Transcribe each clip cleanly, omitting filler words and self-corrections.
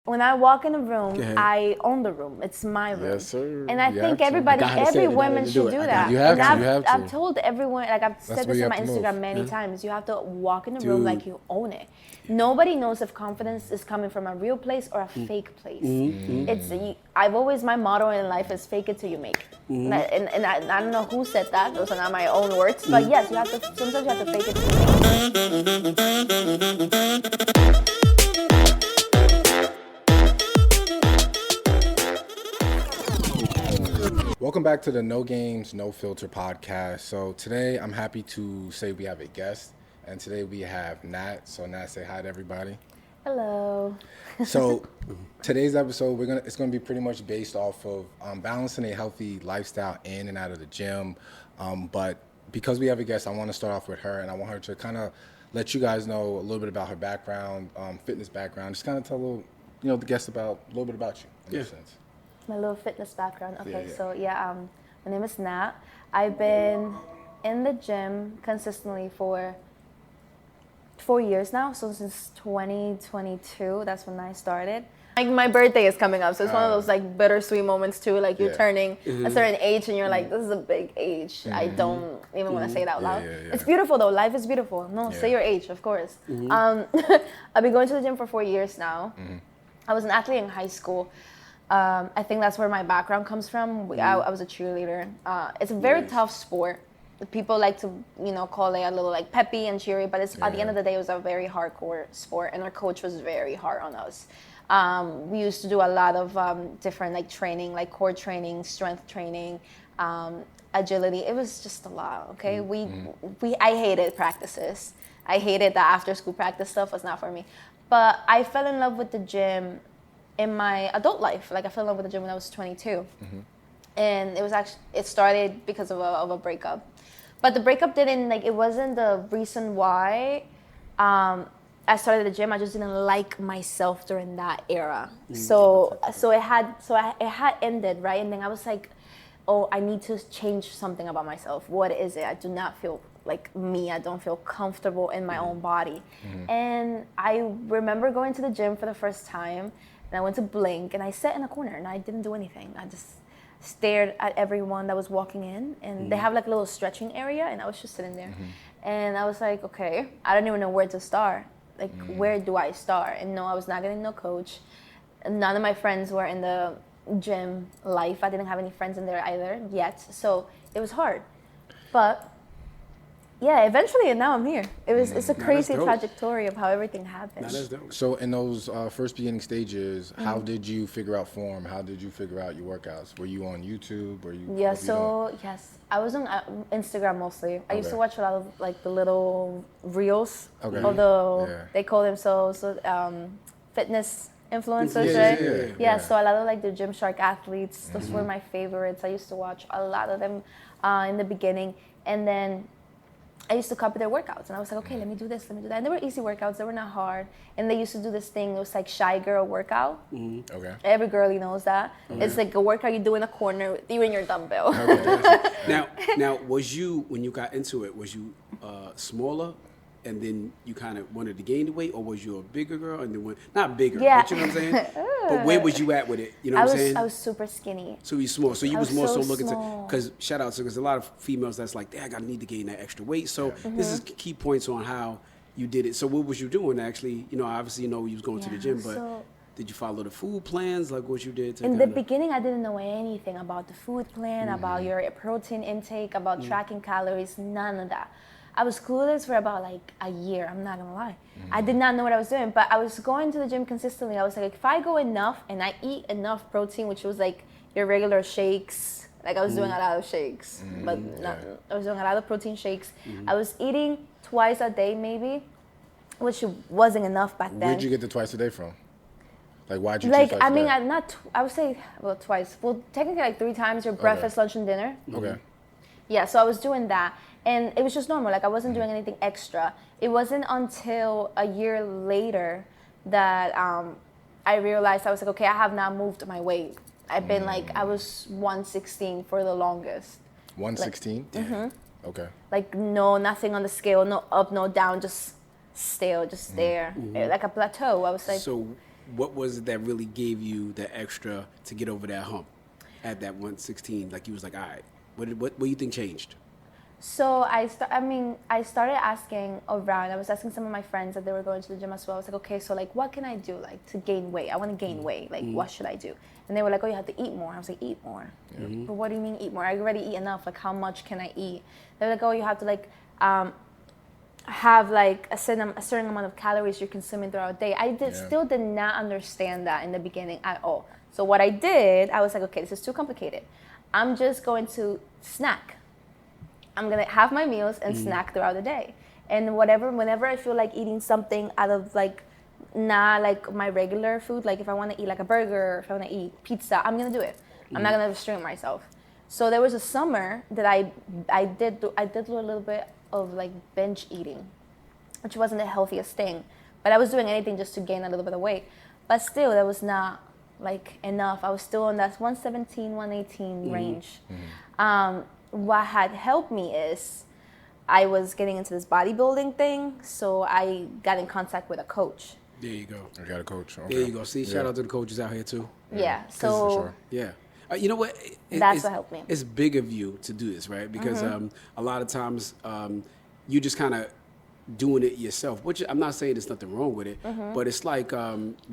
when I walk in a room, I own the room. It's my room. Yes, sir. And I think every woman should do that. You have to. I've told everyone, like I've said this on my Instagram many times, you have to walk in the room like you own it. Nobody knows if confidence is coming from a real place or a fake place. My motto in life is fake it till you make it. And I don't know who said that. Those are not my own words. But yes, sometimes you have to fake it till you make it. Welcome back to the No Games, No Filter podcast. So today I'm happy to say we have a guest, and today we have Nat. So Nat, say hi to everybody. Hello. So today's episode, it's gonna be pretty much based off of balancing a healthy lifestyle in and out of the gym. But because we have a guest, I want to start off with her, and I want her to kind of let you guys know a little bit about her background, fitness background. Just kind of tell the guest a little bit about you in a sense. My little fitness background. Okay, so my name is Nat. I've been in the gym consistently for 4 years now. So since 2022, that's when I started. Like my birthday is coming up, so it's one of those like bittersweet moments too. Like you're turning a certain age, and you're like, this is a big age. I don't even want to say it out loud. It's beautiful though. Life is beautiful. No, say your age, of course. I've been going to the gym for 4 years now. I was an athlete in high school. I think that's where my background comes from. I was a cheerleader. It's a very tough sport. People like to, call it a little like peppy and cheery, but at the end of the day, it was a very hardcore sport, and our coach was very hard on us. We used to do a lot of different like training, like core training, strength training, agility. It was just a lot. Okay, I hated practices. I hated the after school practice stuff. Was not for me. But I fell in love with the gym in my adult life. Like I fell in love with the gym when I was 22. And it started because of a breakup. But the breakup it wasn't the reason why I started the gym. I just didn't like myself during that era. So it had ended, right? And then I was like, oh, I need to change something about myself. What is it? I do not feel like me. I don't feel comfortable in my own body. And I remember going to the gym for the first time, and I went to Blink, and I sat in a corner, and I didn't do anything. I just stared at everyone that was walking in, and they have like a little stretching area, and I was just sitting there. And I was like, okay, I don't even know where to start. Like, where do I start? And no, I was not getting no coach. None of my friends were in the gym life. I didn't have any friends in there either yet. So it was hard. But yeah, eventually, and now I'm here. It's a crazy trajectory of how everything happened. So in those first beginning stages, how did you figure out form? How did you figure out your workouts? Were you on YouTube? Yes, I was on Instagram mostly. I used to watch a lot of like the little reels, although they call themselves fitness influencers, right? Yeah, so a lot of like the Gymshark athletes, those were my favorites. I used to watch a lot of them in the beginning, and then I used to copy their workouts, and I was like, okay, let me do this, let me do that. And they were easy workouts, they were not hard. And they used to do this thing, it was like Shy Girl workout. Okay. Every girlie knows that. Okay. It's like a workout you do in a corner with you and your dumbbell. Okay. Now, was you, when you got into it, was you smaller, and then you kind of wanted to gain the weight, or was you a bigger girl and then not bigger, but you know what I'm saying? But where was you at with it? You know what I'm saying? I was super skinny. So you small. So you was more so looking small. Because shout out to, because a lot of females that's like, I gotta need to gain that extra weight. So this is key points on how you did it. So what was you doing actually? Obviously you was going to the gym, but did you follow the food plans, like what you did? In the beginning, I didn't know anything about the food plan, about your protein intake, about tracking calories, none of that. I was clueless for about like a year, I'm not gonna lie. I did not know what I was doing, but I was going to the gym consistently. I was like, if I go enough and I eat enough protein, which was like your regular shakes, like I was doing a lot of shakes, I was doing a lot of protein shakes. I was eating twice a day maybe, which wasn't enough back then. Where'd you get the twice a day from? Like, why'd you choose twice a day? I would say, twice. Well, technically like 3 times, your breakfast, lunch, and dinner. Okay. Yeah, so I was doing that. And it was just normal. Like, I wasn't doing anything extra. It wasn't until a year later that I realized, I was like, okay, I have not moved my weight. I've been I was 116 for the longest. 116? Okay. Like, no, nothing on the scale, no up, no down, just still, just there. Like a plateau. I was like... So what was it that really gave you the extra to get over that hump at that 116? Like you was like, all right, what do you think changed? So I started asking around. I was asking some of my friends that they were going to the gym as well. I was like, okay, so like, what can I do like to gain weight? I want to gain weight. Like, what should I do? And they were like, oh, you have to eat more. I was like, eat more. But what do you mean eat more? I already eat enough. Like, how much can I eat? They were like, oh, you have to like have like a certain amount of calories you're consuming throughout the day. I still did not understand that in the beginning at all. So what I did, I was like, okay, this is too complicated. I'm just going to snack. I'm going to have my meals and snack throughout the day. And whenever I feel like eating something out of like, not like my regular food, like if I want to eat like a burger, or if I want to eat pizza, I'm going to do it. I'm not going to restrain myself. So there was a summer that I did do a little bit of like binge eating, which wasn't the healthiest thing. But I was doing anything just to gain a little bit of weight. But still, that was not like enough. I was still on that 117, 118 range. What had helped me is I was getting into this bodybuilding thing, so I got in contact with a coach. There you go. I got a coach. Okay. There you go. See, shout out to the coaches out here too. Yeah, For so sure. Yeah. You know what? That's what helped me. It's big of you to do this, right? Because a lot of times you just kind of doing it yourself, which I'm not saying there's nothing wrong with it, but it's like going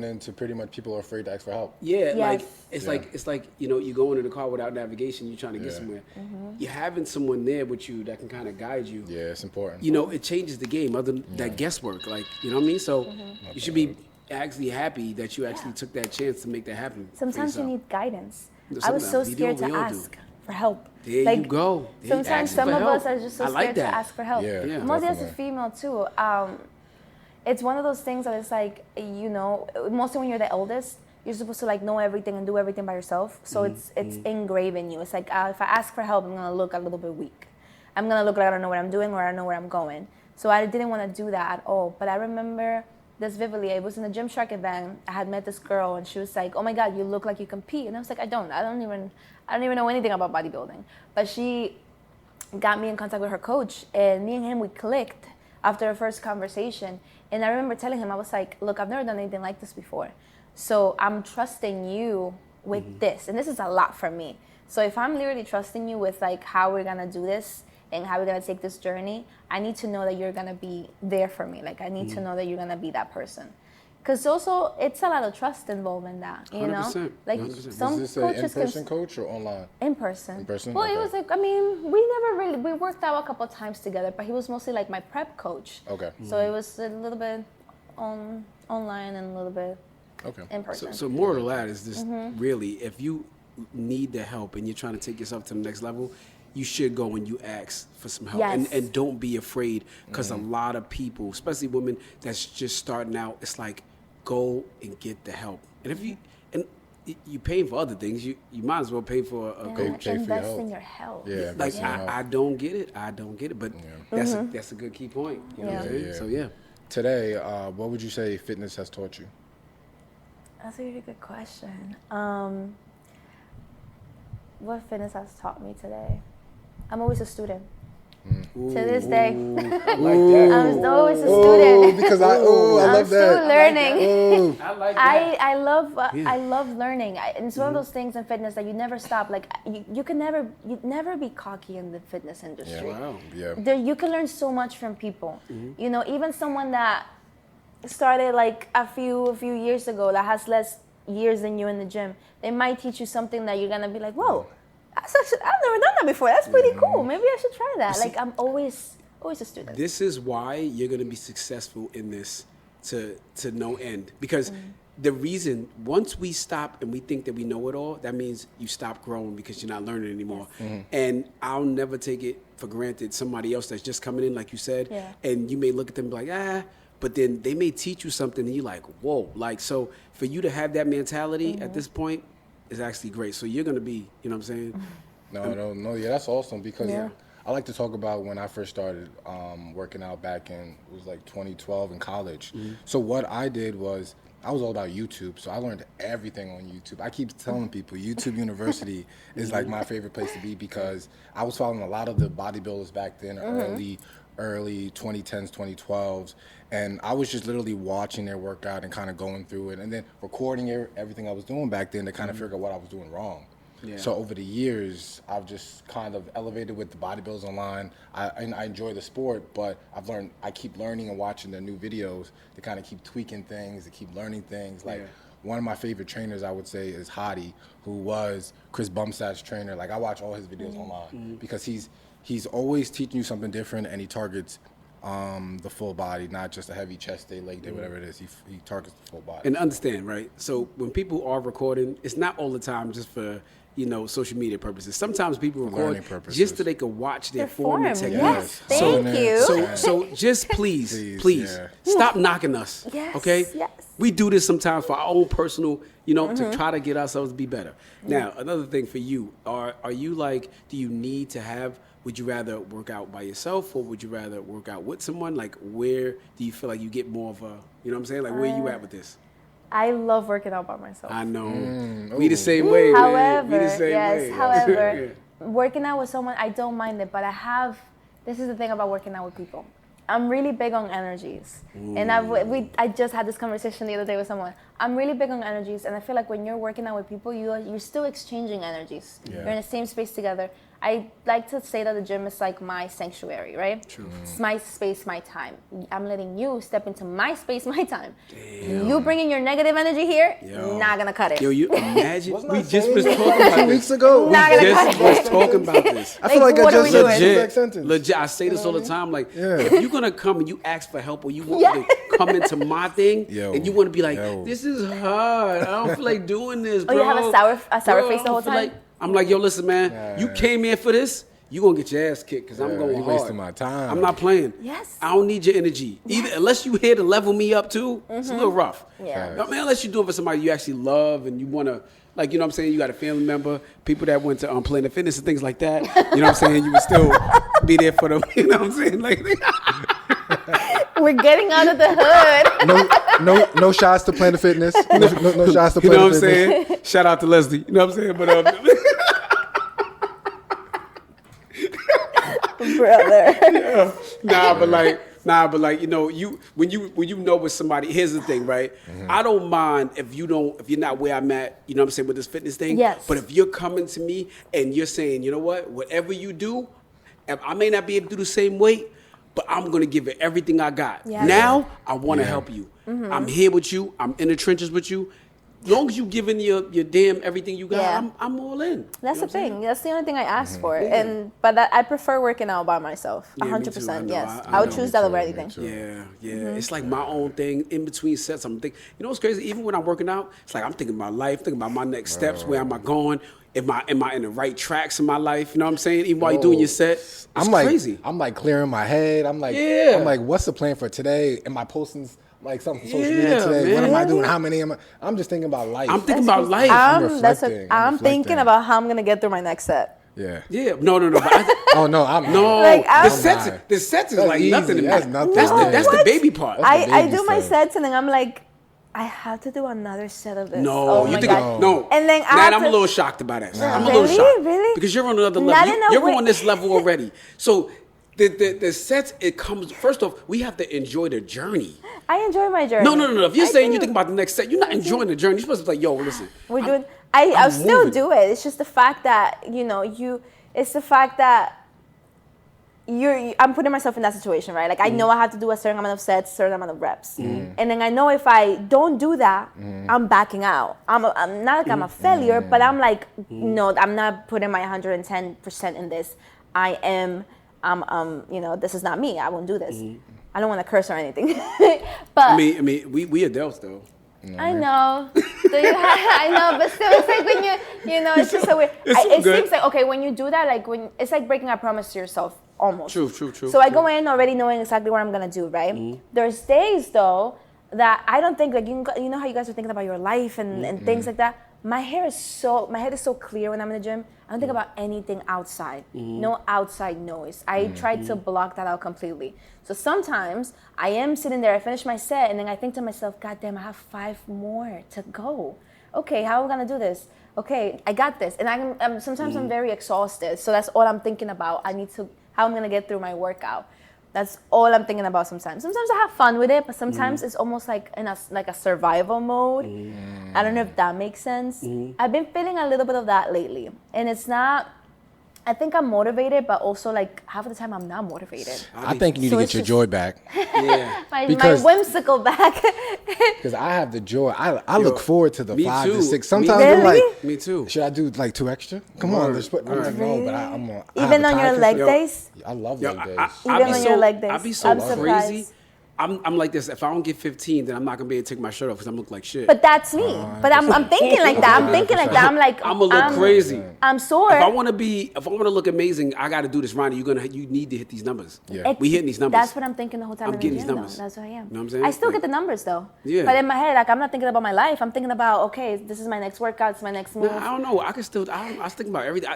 into pretty much people are afraid to ask for help. Yeah, Yes. like it's like you know, you go into the car without navigation, you're trying to get somewhere. You're having someone there with you that can kind of guide you. Yeah, it's important. You know, it changes the game. Other than that guesswork, like you know what I mean. So you should be actually happy that you actually took that chance to make that happen. for sometimes you yourself. need guidance. Sometimes I was so we do, scared we to all do. ask for help. There like, you go. There you Sometimes ask some for of help. us are just so I like scared to that. ask for help. Yeah, Yeah. Mostly as a definitely. female too. It's one of those things that it's like, you know, mostly when you're the eldest, you're supposed to like know everything and do everything by yourself. So it's engraved in you. It's like if I ask for help, I'm gonna look a little bit weak. I'm gonna look like I don't know what I'm doing or I don't know where I'm going. So I didn't want to do that at all. But I remember this vividly. I was in a Gymshark event. I had met this girl and she was like, "Oh my God, you look like you compete." And I was like, I don't even know anything about bodybuilding. But she got me in contact with her coach, and me and him, we clicked after our first conversation. And I remember telling him, I was like, look, I've never done anything like this before. So I'm trusting you with this. And this is a lot for me. So if I'm literally trusting you with like how we're going to do this and how we're going to take this journey, I need to know that you're going to be there for me. Like I need to know that you're going to be that person. Because also, it's a lot of trust involved in that, you know? 100%, Like 100%. some Is this an coaches in-person coach or online? in person. In person? Well, it Okay. was like, I mean, we worked out a couple of times together, but he was mostly like my prep coach. Okay. So it was a little bit online and a little bit Okay. in person. So moral of that is just really, if you need the help and you're trying to take yourself to the next level, you should go and you ask for some help. Yes. And don't be afraid, because a lot of people, especially women that's just starting out, it's like, go and get the help. And if you paying for other things, you might as well pay for a Yeah, coach. pay for your invest health. in your health. Yeah, Like invest in your health. I don't get it, but that's a good key point. You know what I'm Yeah. saying? Yeah. So yeah. Today, what would you say fitness has taught you? That's a really good question. What fitness has taught me today? I'm always a student. To this day, I'm always a Oh, student. because I I'm love still that. learning. Oh, I like that. I love Yeah. I love learning. And it's one of those things in fitness that you never stop. Like you never be cocky in the fitness industry. Wow. yeah. You can learn so much from people. You know, even someone that started like a few years ago that has less years than you in the gym, they might teach you something that you're gonna be like, whoa, I've never done that before. That's pretty cool. Maybe I should try that. Like I'm always a student. This is why you're going to be successful in this to no end. Because the reason, once we stop and we think that we know it all, that means you stop growing because you're not learning anymore. And I'll never take it for granted somebody else that's just coming in, like you said, Yeah. and you may look at them and be like, but then they may teach you something and you're like, whoa. Like, so for you to have that mentality at this point is actually great. So you're going to be, you know what I'm saying? No, yeah, that's awesome because Yeah. I like to talk about when I first started working out back in, it was like 2012 in college. So what I did was, I was all about YouTube, so I learned everything on YouTube. I keep telling people YouTube University is like my favorite place to be because I was following a lot of the bodybuilders back then, early early 2010s, 2012s, and I was just literally watching their workout and kind of going through it, and then recording everything I was doing back then to kind of figure out what I was doing wrong. Yeah. So over the years, I've just kind of elevated with the bodybuilders online. I enjoy the sport, but I keep learning and watching the new videos to kind of keep tweaking things, to keep learning things. Like one of my favorite trainers, I would say, is Hadi, who was Chris Bumstad's trainer. Like I watch all his videos online because he's always teaching you something different, and he targets the full body, not just a heavy chest day, leg day, whatever it is. He targets the full body. And understand, right? So when people are recording, it's not all the time just for social media purposes. Sometimes people record just so they can watch their form and technique. Yes, thank you. So just please stop knocking us. Yes, okay? yes. We do this sometimes for our own personal, to try to get ourselves to be better. Now, another thing for you, are you like, do you need to have, would you rather work out by yourself or would you rather work out with someone? Like, where do you feel like you get more of a, you know what I'm saying? Like, where are you at with this? I love working out by myself. I know. We the same way, man. However, We the same way. however, working out with someone, I don't mind it, but this is the thing about working out with people. I'm really big on energies. And I just had this conversation the other day with someone. I'm really big on energies, and I feel like when you're working out with people, you're still exchanging energies. Yeah. You're in the same space together. I like to say that the gym is like my sanctuary, right? True. It's my space, my time. I'm letting you step into my space, my time. You bringing your negative energy here, not gonna cut it. Yo, you imagine? Wasn't We I just saying was that talking about 2 weeks ago. Not We gonna just cut was it. talking about this. I feel like I what are just we said doing? the exact sentence. Legit, I say this all the time. Like, Yeah. if you're gonna come and you ask for help, or you want me to come into my thing, Yo. and you want to be like, Yo. this is hard. I don't feel like doing this, bro. you have a sour Bro, face the I whole feel time? I'm like, yo, listen, man. You came here for this. You gonna get your ass kicked because I'm going you hard. wasting my time. I'm not playing. Yes. I don't need your energy. Either unless you here to level me up too, it's a little rough. Yeah. No, man, unless you're doing it for somebody you actually love and you wanna, like, you know what I'm saying, you got a family member, people that went to Planet Fitness and things like that. You know what I'm saying? You would still be there for them. You know what I'm saying? Like We're getting out of the hood. No shots to Planet Fitness. No shots to Planet Fitness. you know what I'm saying? Shout out to Leslie. You know what I'm saying? But Brother. Nah, but like, when you know with somebody, here's the thing, right? I don't mind if you're not where I'm at, you know what I'm saying, with this fitness thing. Yes. But if you're coming to me and you're saying, you know what, whatever you do, I may not be able to do the same weight, but I'm gonna give it everything I got. Yes. Now I wanna help you. I'm here with you, I'm in the trenches with you. As long as you giving your damn everything you got, Yeah. I'm all in. That's the thing. That's the only thing I asked for. Yeah. But I prefer working out by myself. Yeah, me too. 100%. I know. Yes. I I would know. choose Me that too, over me anything. too. Yeah. It's like my own thing. In between sets, I'm thinking. You know what's crazy? Even when I'm working out, it's like I'm thinking about life, thinking about my next steps. Where am I going? Am I in the right tracks in my life? You know what I'm saying? Even while you're doing your set, it's crazy. I'm like clearing my head. I'm like, what's the plan for today? Am I posting like something on social media today? man. What am I doing? How many am I? I'm just thinking about life. I'm thinking about life. I'm thinking about how I'm gonna get through my next set. Yeah. Yeah. No. But Oh no, I'm no. Like, the I'm- sets is That's like easy. nothing to me. That's nothing. That's the What? baby part. That's the I baby do my stuff. sets and then I'm like, I have to do another set of this. No, Oh you my think God. no? And then man, after- I'm a little shocked about that. I'm a Really? little shocked. Really? Because you're on another Not level. in a You're way- on this level already. So the sets, it comes first off. We have to enjoy the journey. I enjoy my journey. No. If you're I saying do. you think about the next set, you're not enjoying the journey. You're supposed to be like, yo, listen. We're doing. I'll still moving. do it. It's just the fact that It's the fact that I'm putting myself in that situation, right? Like I know I have to do a certain amount of sets, certain amount of reps, and then I know if I don't do that, I'm backing out. I'm not like I'm a failure, but I'm like, no, I'm not putting my 110% in this. I am. This is not me. I won't do this. I don't want to curse or anything, but I mean, we adults though. I know. I know, but still, it's like when it's just so weird. It good. seems like, okay, when you do that, like it's like breaking a promise to yourself, almost. True. So I go in already knowing exactly what I'm gonna do, right? There's days though that I don't think like you know how you guys are thinking about your life and things like that. My head is so clear when I'm in the gym. I don't think about anything outside. No outside noise. I try to block that out completely. So sometimes I am sitting there, I finish my set, and then I think to myself, God damn, I have 5 more to go. Okay, how are we gonna do this? Okay, I got this. And sometimes I'm very exhausted. So that's all I'm thinking about. How I'm gonna get through my workout. That's all I'm thinking about sometimes. Sometimes I have fun with it, but sometimes it's almost like in a survival mode. I don't know if that makes sense. I've been feeling a little bit of that lately. And it's not, I think I'm motivated, but also like half of the time I'm not motivated. I think you need So to it's get your just- joy back. Yeah. My Because- whimsical back. Because I have the joy. I look forward to the me 5 too. to 6. Me Sometimes too. I'm like, Really? Me too. should I do like 2 extra? Come on, let's put. I'm like, no, but I'm on. I have Even a on your time leg constraint. days? I love Yo, leg days. I Even be on so, your leg days. I be so I'm crazy. surprised. I'm like this. If I don't get 15, then I'm not gonna be able to take my shirt off because I'm look like shit. But that's me. But I'm thinking like that. I'm thinking like that. I'm like, I'm gonna look crazy. I'm sore. If I want to look amazing, I got to do this, Ronnie. You need to hit these numbers. Yeah. We hitting these numbers. That's what I'm thinking the whole time. I'm in getting the these gym, numbers. Though. That's what I am. You know what I'm saying? I still Like- get the numbers though. Yeah. But in my head, like I'm not thinking about my life. I'm thinking about okay, this is my next workout. It's my next move. Nah, I don't know. I can still. I was thinking about everything.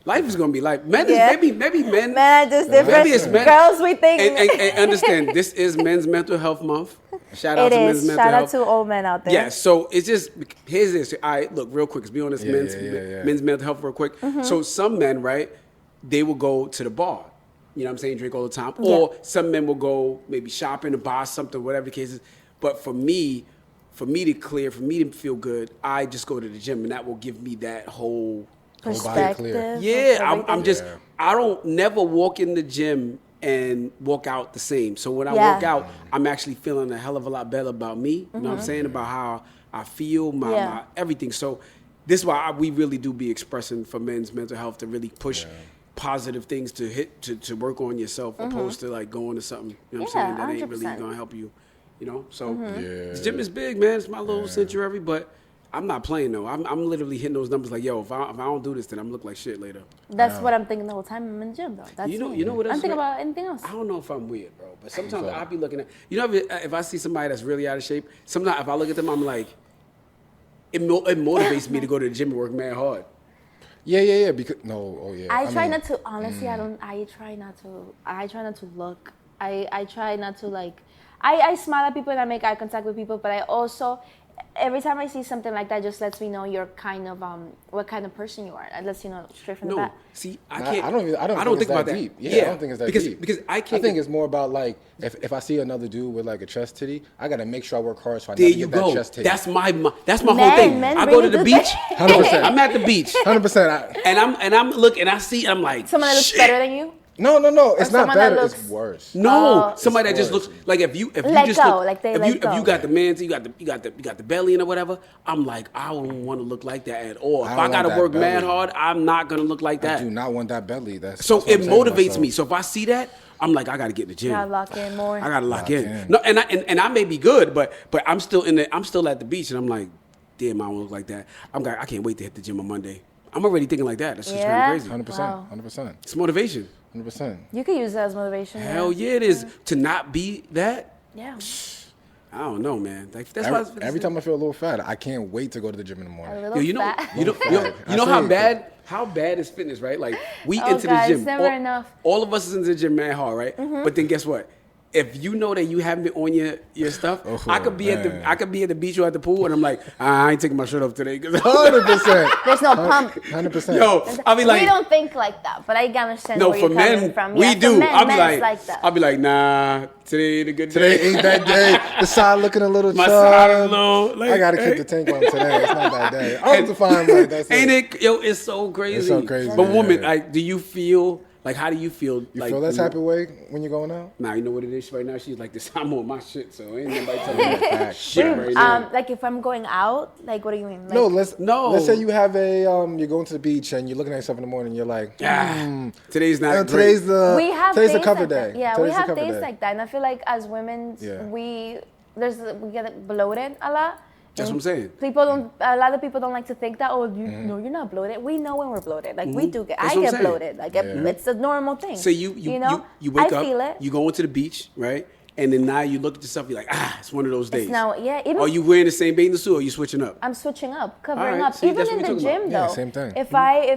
Life is gonna be like men. Yeah. Maybe men. Man, just different. Maybe it's men. Girls, we think. And understand, this is Men's Mental Health Month. Shout out It to Men's is. Mental Shout out Health. to all men out there. Yeah, so it's just, here's this. All right, look, real quick, let's be on this Yeah, men's yeah. mental health real quick. Mm-hmm. So some men, right, they will go to the bar. You know what I'm saying? Drink all the time. Yeah. Or some men will go maybe shopping or buy something, whatever the case is. But for me to feel good, I just go to the gym and that will give me that whole body clear. Perspective. yeah, of I'm just, Yeah. I don't never walk in the gym and walk out the same. So when I Yeah. walk out, I'm actually feeling a hell of a lot better about me. You know what I'm saying? About how I feel, my everything. So this is why we really do be expressing for men's mental health to really push positive things to to work on yourself opposed to like going to something, you know what I'm Yeah, saying, that ain't really 100%. gonna help you. You know? So Yeah. this gym is big, man. It's my little sanctuary, but I'm not playing though. I'm literally hitting those numbers like, yo, if I don't do this, then I'm gonna look like shit later. That's what I'm thinking the whole time I'm in the gym though. That's You know me. what else? I'm thinking right? about anything else. I don't know if I'm weird, bro, but sometimes I'll be looking at, if I see somebody that's really out of shape, sometimes if I look at them, I'm like, it motivates me to go to the gym and work mad hard. Yeah. Because yeah. I try mean, not to. Honestly, I don't. I try not to. I try not to look. I try not to like. I smile at people and I make eye contact with people, but I also, every time I see something like that, just lets me know you're kind of what kind of person you are. It lets you know straight from the No, bat. see, I I can't. don't think think it's about that that. deep. Yeah, I don't think it's that because, deep. Because I can't. I think it's more about like if I see another dude with like a chest titty, I gotta make sure I work hard so I there never you get that go. chest titty. That's my whole Men- thing. men I go to really the do beach. that. 100%. I'm at the beach. 100%. And I'm looking, and I see, I'm like, Someone that looks shit. better than you. No. It's not someone that better. It's looks- worse. No, Oh. somebody that It's just looks worse. like if you Let just go, look, like they if let you go. got the man, you got the belly and or whatever. I'm like, I don't want to look like that at all. If I I don't got to want that work mad belly. hard, I'm not gonna look like I that. do not want that belly. So that's what it I'm saying to motivates myself. me. So if I see that, I'm like, I got to get in the gym. Gotta lock in more. I gotta lock in. in. No, and I may be good, but I'm still I'm still at the beach, and I'm like, damn, I don't look like that. I can't wait to hit the gym on Monday. I'm already thinking like that. That's just Yeah? kind of crazy. 100%. Wow. 100%. It's motivation. 100%. You could use that as motivation. Hell yeah, it is. To not be that, Yeah. I don't know, man. Like, that's Every time I feel a little fat, I can't wait to go to the gym in the A morning. little Yo, you know, fat. you know, I you know see. how bad is fitness, right? Like we Oh, into God, the it's gym. never enough. All of us is into the gym, man, hard, right? But then guess what? If you know that you haven't been on your stuff, Oh, I could be at the beach or at the pool, and I'm like, I ain't taking my shirt off today. 'cause- 100%. There's no pump. 100%. Yo, I'll be like, we don't think like that, but I can understand no, where for you're coming men, from. we Yeah, for do. men, I'll be men's like, that. I'll be like, nah, today ain't a good day. Today ain't that day. The side looking a little My chub. side a little, like, I gotta hey. keep the tank on today. It's not that day. I have to find like that's Ain't it. it? Yo, it's so crazy. It's so crazy, But woman, yeah. like, do you feel like? How do you feel? You like, feel that when type of way when you're going out? Nah, you know what it is right now? She's like this. I'm on my shit, so ain't nobody telling me that shit right now. Like if I'm going out, like what do you mean? Like, No, No. let's say you have a you're going to the beach and you're looking at yourself in the morning. You're like, Today's not great. today's the we have today's the days cover like day. that. Yeah, Today's we the have cover days day. like that, and I feel like as women, Yeah. we get bloated a lot. That's what I'm And saying. People don't. A lot of people don't like to think that. Oh, no, you're not bloated. We know when we're bloated. Like we do get. That's I what I'm get saying. bloated. Like it's a normal thing. So you know, wake I up, feel it. you go into the beach, right? And then now you look at yourself, you're like, it's one of those days. It's now, yeah. Even Are you wearing the same bathing suit or are you switching up? I'm switching up, covering Alright, up. see, Even that's in what the we're talking gym, about. Yeah, though. same thing. If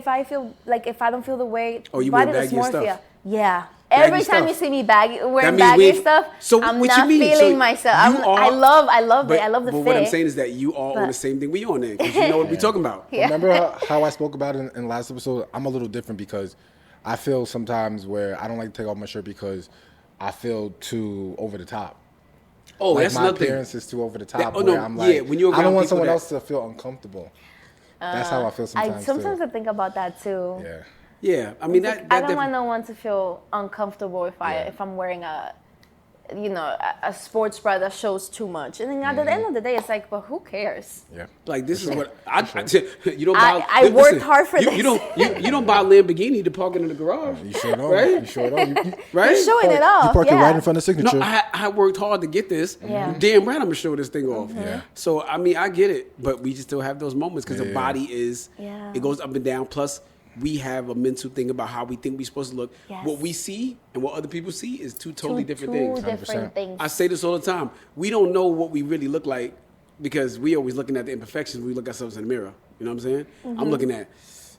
I feel like if I don't feel the way, Oh, you wear body baggy stuff. dysmorphia. Yeah. Every time stuff. you see me wearing means we baggy ain't- stuff, So I'm what you not mean? feeling So myself. you I love it. I love the but fit. what I'm saying is that you all on But- the same thing we on there because you know what we're talking about. Yeah. Remember how I spoke about it in last episode? I'm a little different because I feel sometimes where I don't like to take off my shirt because I feel too over the top. Oh, Like that's my nothing. appearance is too over the top. Oh, where no, I'm yeah, like, when you're I don't around want people someone that- else to feel uncomfortable. That's how I feel sometimes I sometimes too. I think about that too. Yeah. Yeah, I mean Like, that. I don't want no one to feel uncomfortable if Yeah. if I'm wearing a sports bra that shows too much. And then at the end of the day, it's like, but who cares? Yeah. Like this is what I you don't I- buy. I worked hard for you, this. You don't buy a Lamborghini to park it in the garage. You sure don't. Right? You sure don't. Right? You're showing it You off. park it yeah. right in front of signature. No, I worked hard to get this. Yeah. Damn right, I'm gonna show this thing off. Yeah. So I mean, I get it, but we just still have those moments because the Yeah. body is. Yeah. It goes up and down. Plus, we have a mental thing about how we think we're supposed to look. Yes. What we see and what other people see is two totally different two things. different 100%. things. I say this all the time. We don't know what we really look like because we always looking at the imperfections. We look at ourselves in the mirror. You know what I'm saying? Mm-hmm. I'm looking at,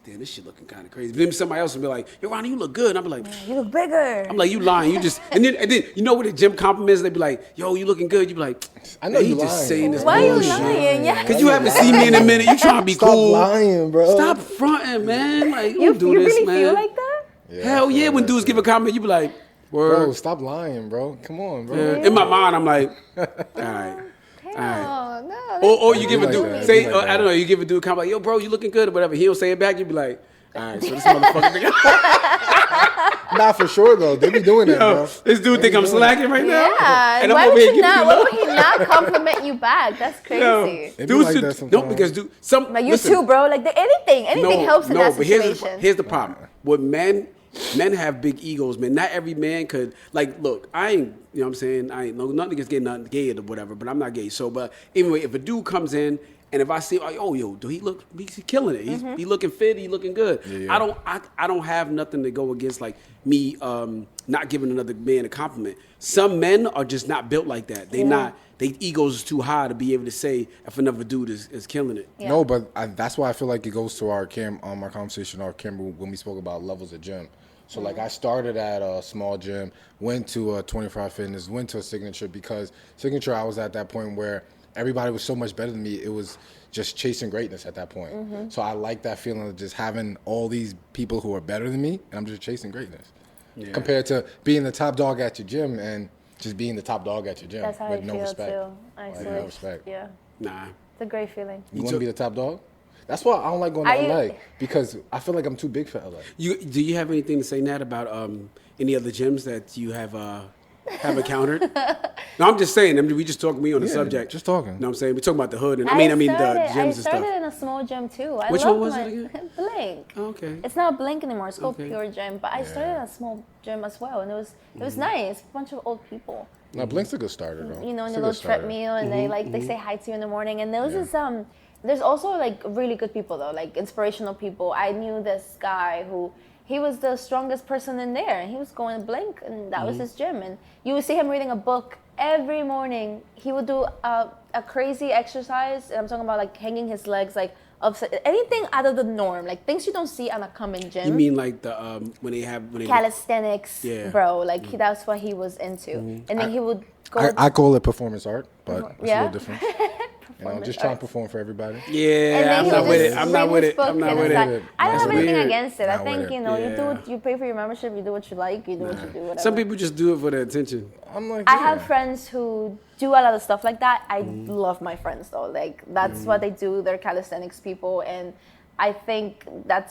damn, this shit looking kind of crazy. Then somebody else will be like, yo, Ronnie, you look good. And I'm like, You look bigger. I'm like, you lying. You just and then you know what the gym compliments? They be like, yo, you looking good. You be like, I know "Man, you he just lying, saying bro. this Why are you bullshit." lying? Yeah. Cause you haven't seen me in a minute. You trying to be Stop cool. lying, bro. Stop fronting, man. Like, You, don't do you this, really man. feel like that? Yeah, Hell I yeah, feel when that dudes too. give a comment, you be like, Bro, word. stop lying, bro. Come on, bro. In my mind, I'm like, all right. Oh, no. Or you give a like dude, that. say, You like I that. don't know, you give a dude a comment like, yo, bro, you looking good or whatever. He don't say it back, you be like, all right, so this motherfucker think Nah, for sure though. They be doing that, bro. this dude think I'm slacking right now. Yeah. And I'm Why over would here you giving not? love. Why would he not compliment you back? That's crazy. It be Dudes like should- that no, sometimes. because dude, some Like you listen, too, bro. Like anything helps in that but situation. here's the problem. With men have big egos, man. Not every man could like look, I ain't you know what I'm saying, I ain't no nothing against gay, nothing gay or whatever, but I'm not gay. So but anyway, if a dude comes in and if I see like, oh yo, do he's killing it. He looking fit, he looking good. Yeah. I don't have nothing to go against like me not giving another man a compliment. Some men are just not built like that. They not their egos is too high to be able to say if another dude is killing it. Yeah. No, but that's why I feel like it goes to our conversation, our camera when we spoke about levels of gym. So like I started at a small gym, went to a 24-hour fitness, went to a signature because signature I was at that point where everybody was so much better than me. It was just chasing greatness at that point. So I like that feeling of just having all these people who are better than me and I'm just chasing greatness. Yeah. Compared to being the top dog at your gym and just being the top dog at your gym That's how with I no feel respect. too. I Like, see no it. respect. Yeah. Nah. It's a great feeling. You want to be the top dog? That's why I don't like going Are to you- LA because I feel like I'm too big for LA. Do you have anything to say, Nat, about any other gyms that you have encountered? No, I'm just saying. I mean, we just talking me on the Yeah, subject. just talking. You know what I'm saying? We talking about the hood, and I mean the gyms I and started stuff. in a small gym too. I Which love one was my, it again? Blink. Oh, okay. It's not Blink anymore. It's called Okay. Pure Gym. But I started in a small gym as well, and it was nice. A bunch of old people. Now Blink's a good starter though. You know, in It's the a good little starter. treadmill, and they say hi to you in the morning. And there was this there's also like really good people though, like inspirational people. I knew this guy who he was the strongest person in there, and he was going to Blink, and that was his gym. And you would see him reading a book every morning. He would do a crazy exercise, and I'm talking about like hanging his legs like upside, anything out of the norm, like things you don't see on a common gym. You mean like the when they Calisthenics, Yeah. bro. Like that's what he was into, and then he would go. I call it performance art, but it's Yeah? a little different. Just trying to perform for everybody. And Yeah, then I'm he not would with just it. I'm not read with his it. book I'm not and with it's like- it. I don't That's have anything weird. against it. I Not with think it. you know Yeah. you pay for your membership, you do what you like, you do what you do, whatever. Some people just do it for the attention. I'm like, I yeah. have friends who do a lot of stuff like that. I love my friends though. Like that's what they do. They're calisthenics people, and I think that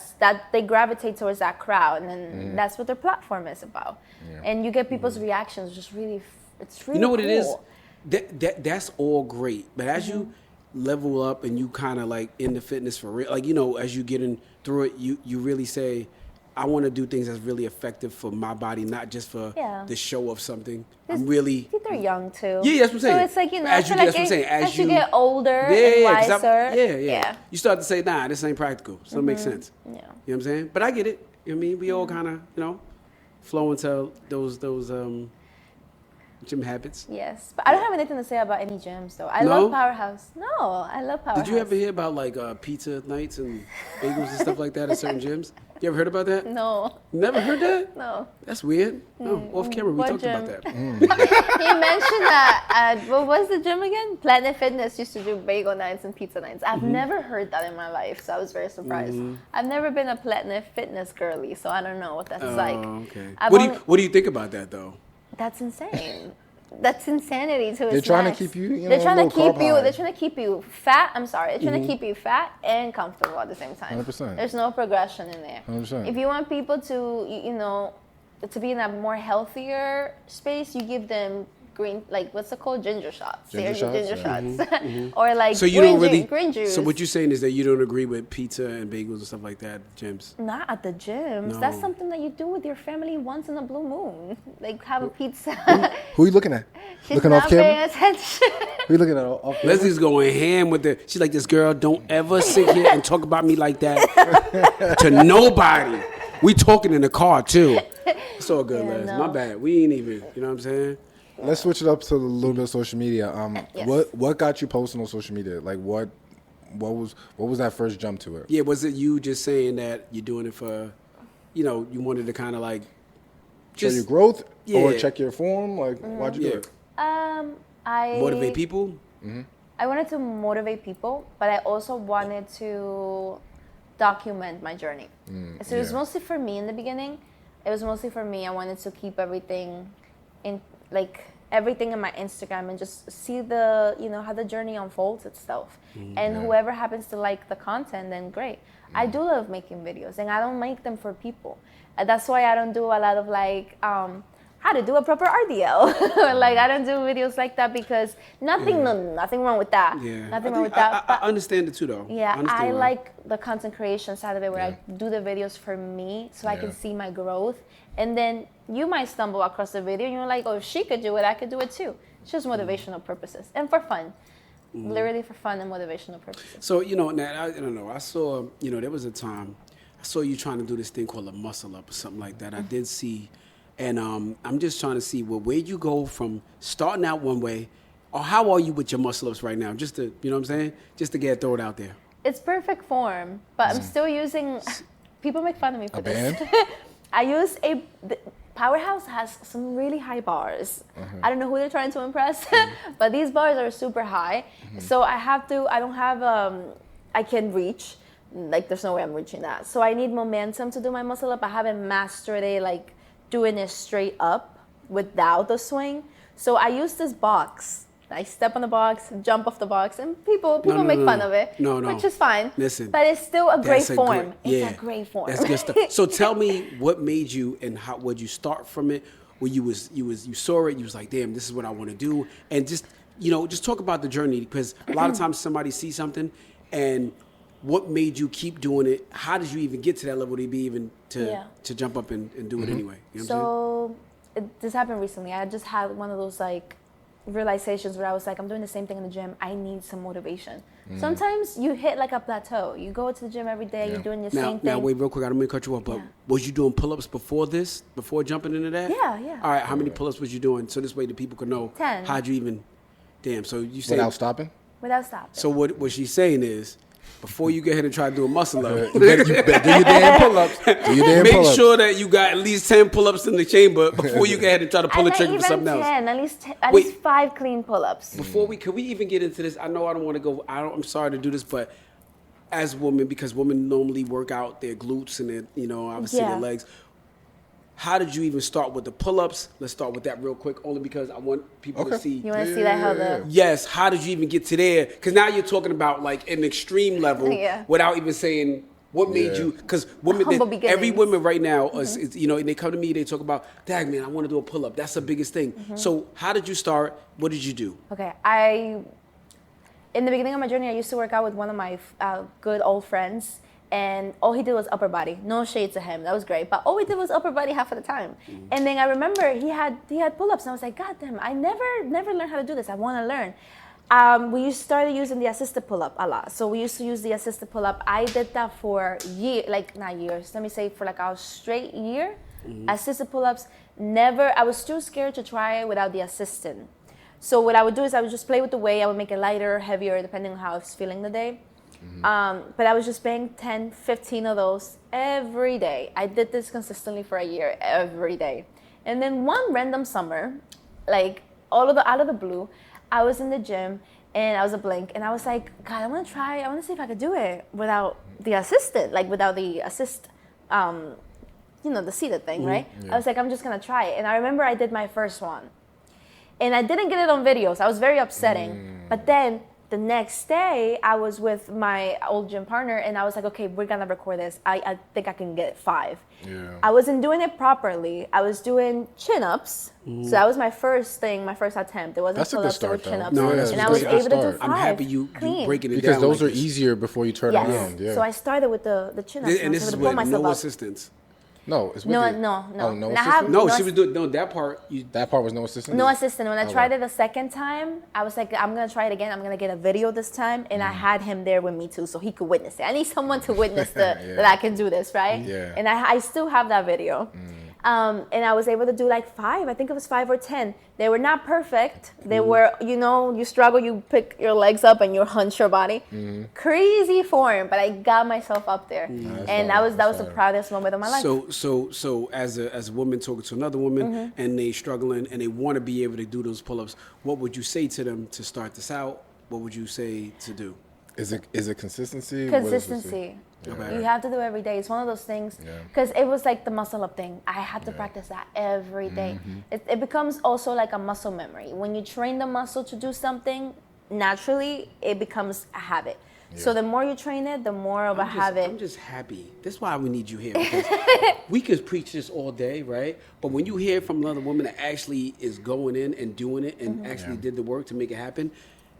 they gravitate towards that crowd, and then that's what their platform is about. And you get people's reactions, just really, it's really. You know what it is? cool. That's all great, but as you level up and you kind of like into fitness for real, like you know, as you get in through it, you really say, I want to do things that's really effective for my body, not just for Yeah. the show of something. I'm really. I think they're young too. Yeah, that's what I'm saying. So it's like, you know, As I you feel get- like that's what I'm saying. as you get older and 'cause wiser. yeah. You start to say, nah, this ain't practical. So it makes sense. Yeah. You know what I'm saying? But I get it. You know what I mean? We all kind of, you know, flow into those gym habits. Yes, but I don't have anything to say about any gyms though. I No? love Powerhouse. No, I love Powerhouse. Did you ever hear about like pizza nights and bagels and stuff like that at certain gyms? You ever heard about that? No, Never heard that? no. That's weird. No, off camera we What talked about gym? that. He mentioned that what was the gym again? Planet Fitness used to do bagel nights and pizza nights. I've never heard that in my life, so I was very surprised. I've never been a Planet Fitness girly, so I don't know what that's like. Oh, okay. I've What only- do you think about that though? That's insane. That's insanity to They're its trying to max. keep you, you know, They're trying a to little keep carb you. high. They're trying to keep you fat. I'm sorry. They're trying to keep you fat and comfortable at the same time. 100%. There's no progression in there. 100%. If you want people to, you know, to be in a more healthier space, you give them green, like what's it called, ginger shots. Ginger shots, Ginger yeah. shots, or like So you green don't really. green juice. So what you're saying is that you don't agree with pizza and bagels and stuff like that at the gyms. Not at the gyms. No. That's something that you do with your family once in a blue moon. Like have a pizza. Who you looking at? She's Looking not off camera? paying attention. Who you looking at? Off camera? Leslie's going ham with the. She's like, this girl, don't ever sit here and talk about me like that to nobody. We talking in the car too. It's all good, Yeah, Les. no. My bad. We ain't even. You know what I'm saying? Let's switch it up to a little bit of social media. Yes. What got you posting on social media? Like what was that first jump to it? Yeah. Was it you just saying that you're doing it for, you know, you wanted to kind of like, Show your growth or yeah. check your form? Like why'd you do yeah, it? I motivate people? I wanted to motivate people, but I also wanted to document my journey. So it was yeah. mostly for me in the beginning. It was mostly for me. I wanted to keep everything in, like everything in my Instagram and just see the, you know, how the journey unfolds itself. And yeah. whoever happens to like the content, then great. I do love making videos, and I don't make them for people. That's why I don't do a lot of like how to do a proper RDL. Like I don't do videos like that because nothing wrong with that. Yeah. Nothing I wrong think with that. I understand it too, though. Yeah, understand I why. like the content creation side of it where I do the videos for me so I Yeah. can see my growth. And then you might stumble across a video and you're like, oh, if she could do it, I could do it too. It's just motivational purposes and for fun. Literally for fun and motivational purposes. So, you know, Nat, I don't know. I saw, you know, there was a time I saw you trying to do this thing called a muscle up or something like that. I did see, and I'm just trying to see, well, where you go from starting out one way, or how are you with your muscle ups right now? Just to, you know what I'm saying? Just to throw it out there. It's perfect form, but I'm still using, people make fun of me for A this. band? I use the Powerhouse has some really high bars. I don't know who they're trying to impress, but these bars are super high. So I don't have, I can reach, like there's no way I'm reaching that. So I need momentum to do my muscle up. I haven't mastered it, like doing it straight up without the swing. So I use this box. I step on the box, jump off the box, and people make fun of it, No. which is fine. Listen, but it's still a great That's form. yeah, It's a great form. That's good stuff. So tell me what made you and how would you start from it? Where you saw it, you was like, damn, this is what I want to do, and just talk about the journey because a lot of times somebody sees something, and what made you keep doing it? How did you even get to that level to be even to jump up and do it anyway? You know what I'm saying? This happened recently. I just had one of those like realizations where I was like, I'm doing the same thing in the gym. I need some motivation. Sometimes you hit like a plateau. You go to the gym every day. You're doing the same thing. Now, wait, real quick. I don't mean to cut you off, but was you doing pull-ups before jumping into that? Yeah. All right, how many pull-ups was you doing? So this way the people could know 10. how'd you even, damn, so you said. Without stopping? Without stopping. So what she's saying is, before you go ahead and try to do a muscle up, You better do your damn pull-ups. Do your damn make pull-ups. sure that you got at least 10 pull-ups in the chamber before you go ahead and try to pull the And trigger not for something even else. 10, at Wait. least 5 clean pull-ups. Can we even get into this? I know I don't want to go. I'm sorry to do this, but as women, because women normally work out their glutes and their, obviously their legs. How did you even start with the pull-ups? Let's start with that real quick, only because I want people to see. You want to see that how the Yes, how did you even get to there? Because now you're talking about like an extreme level without even saying what made you. Because women, Humble every beginnings. woman right now, is, and they come to me, they talk about, Dag, man, I want to do a pull-up. That's the biggest thing. So how did you start? What did you do? Okay, in the beginning of my journey, I used to work out with one of my good old friends, and all he did was upper body. No shade to him, that was great, but all he did was upper body half of the time. And then I remember he had pull-ups, and I was like, God damn, I never learned how to do this. I want to learn. We started using the assisted pull-up a lot. So we used to use the assisted pull-up. I did that for not years. Let me say for like a straight year. Assisted pull-ups. I was too scared to try it without the assistant. So what I would do is I would just play with the weight. I would make it lighter, heavier, depending on how I was feeling the day. But I was just playing 10, 15 of those every day. I did this consistently for a year, every day. And then one random summer, like out of the blue, I was in the gym and I was a blank, and I was like, God, I want to see if I could do it without the assistant, like without the assist, the seated thing, right? I was like, I'm just gonna try it. And I remember I did my first one. And I didn't get it on video, so I was very upsetting. But then the next day, I was with my old gym partner, and I was like, okay, we're gonna record this. I think I can get 5. Yeah. I wasn't doing it properly. I was doing chin-ups. So that was my first thing, my first attempt. It wasn't That's a good pull-ups, it start, was though. chin-ups. No, that's and a I was great able to do start. 5. I'm happy you clean. breaking it Because down. those like are this. easier before you turn Yes. around. Yeah. So I started with the chin-ups. And this so is to pull with myself no up. assistance. No, it's with No, you. no. Oh, no And I assistance? have- No, No she was doing that part. That part was no assistance? No assistant. When I Okay. tried it the second time, I was like, I'm gonna try it again. I'm gonna get a video this time, and I had him there with me too, so he could witness it. I need someone to witness that I can do this, right? Yeah. And I still have that video. And I was able to do like 5. I think it was 5 or 10. They were not perfect. They were, you struggle. You pick your legs up and you hunch your body. Crazy form, but I got myself up there, and that was the proudest moment of my life. So as a woman talking to another woman and they struggling and they want to be able to do those pull-ups, what would you say to them to start this out? What would you say to do? Is it consistency? What is it? Consistency. Okay. You have to do every day. It's one of those things. Yeah. Because it was like the muscle up thing. I had to practice that every day. It becomes also like a muscle memory. When you train the muscle to do something, naturally, it becomes a habit. So the more you train it, the more of a habit. I'm just happy. That's why we need you here. Because we could preach this all day, right? But when you hear from another woman that actually is going in and doing it and actually did the work to make it happen,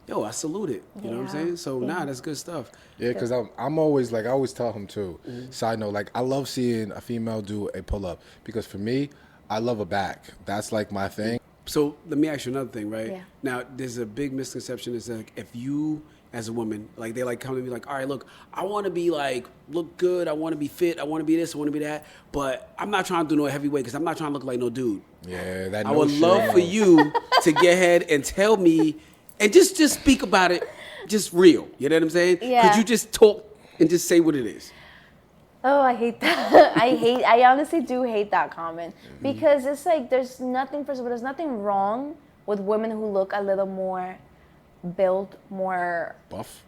yo, I salute it. You know what I'm saying? So, that's good stuff. Yeah, because I'm always like, I always tell him too. Side note, like, I love seeing a female do a pull up because for me, I love a back. That's like my thing. So let me ask you another thing, right? Yeah. Now, there's a big misconception is like if you, as a woman, like they like come to me like, all right, look, I want to be like, look good. I want to be fit. I want to be this. I want to be that. But I'm not trying to do no heavyweight because I'm not trying to look like no dude. Yeah, that I no would shit. love for you to get ahead and tell me and just speak about it, just real. You know what I'm saying? Yeah. Could you just talk and just say what it is? Oh, I hate that. I honestly do hate that comment because it's like there's nothing wrong with women who look a little more built, more Buff.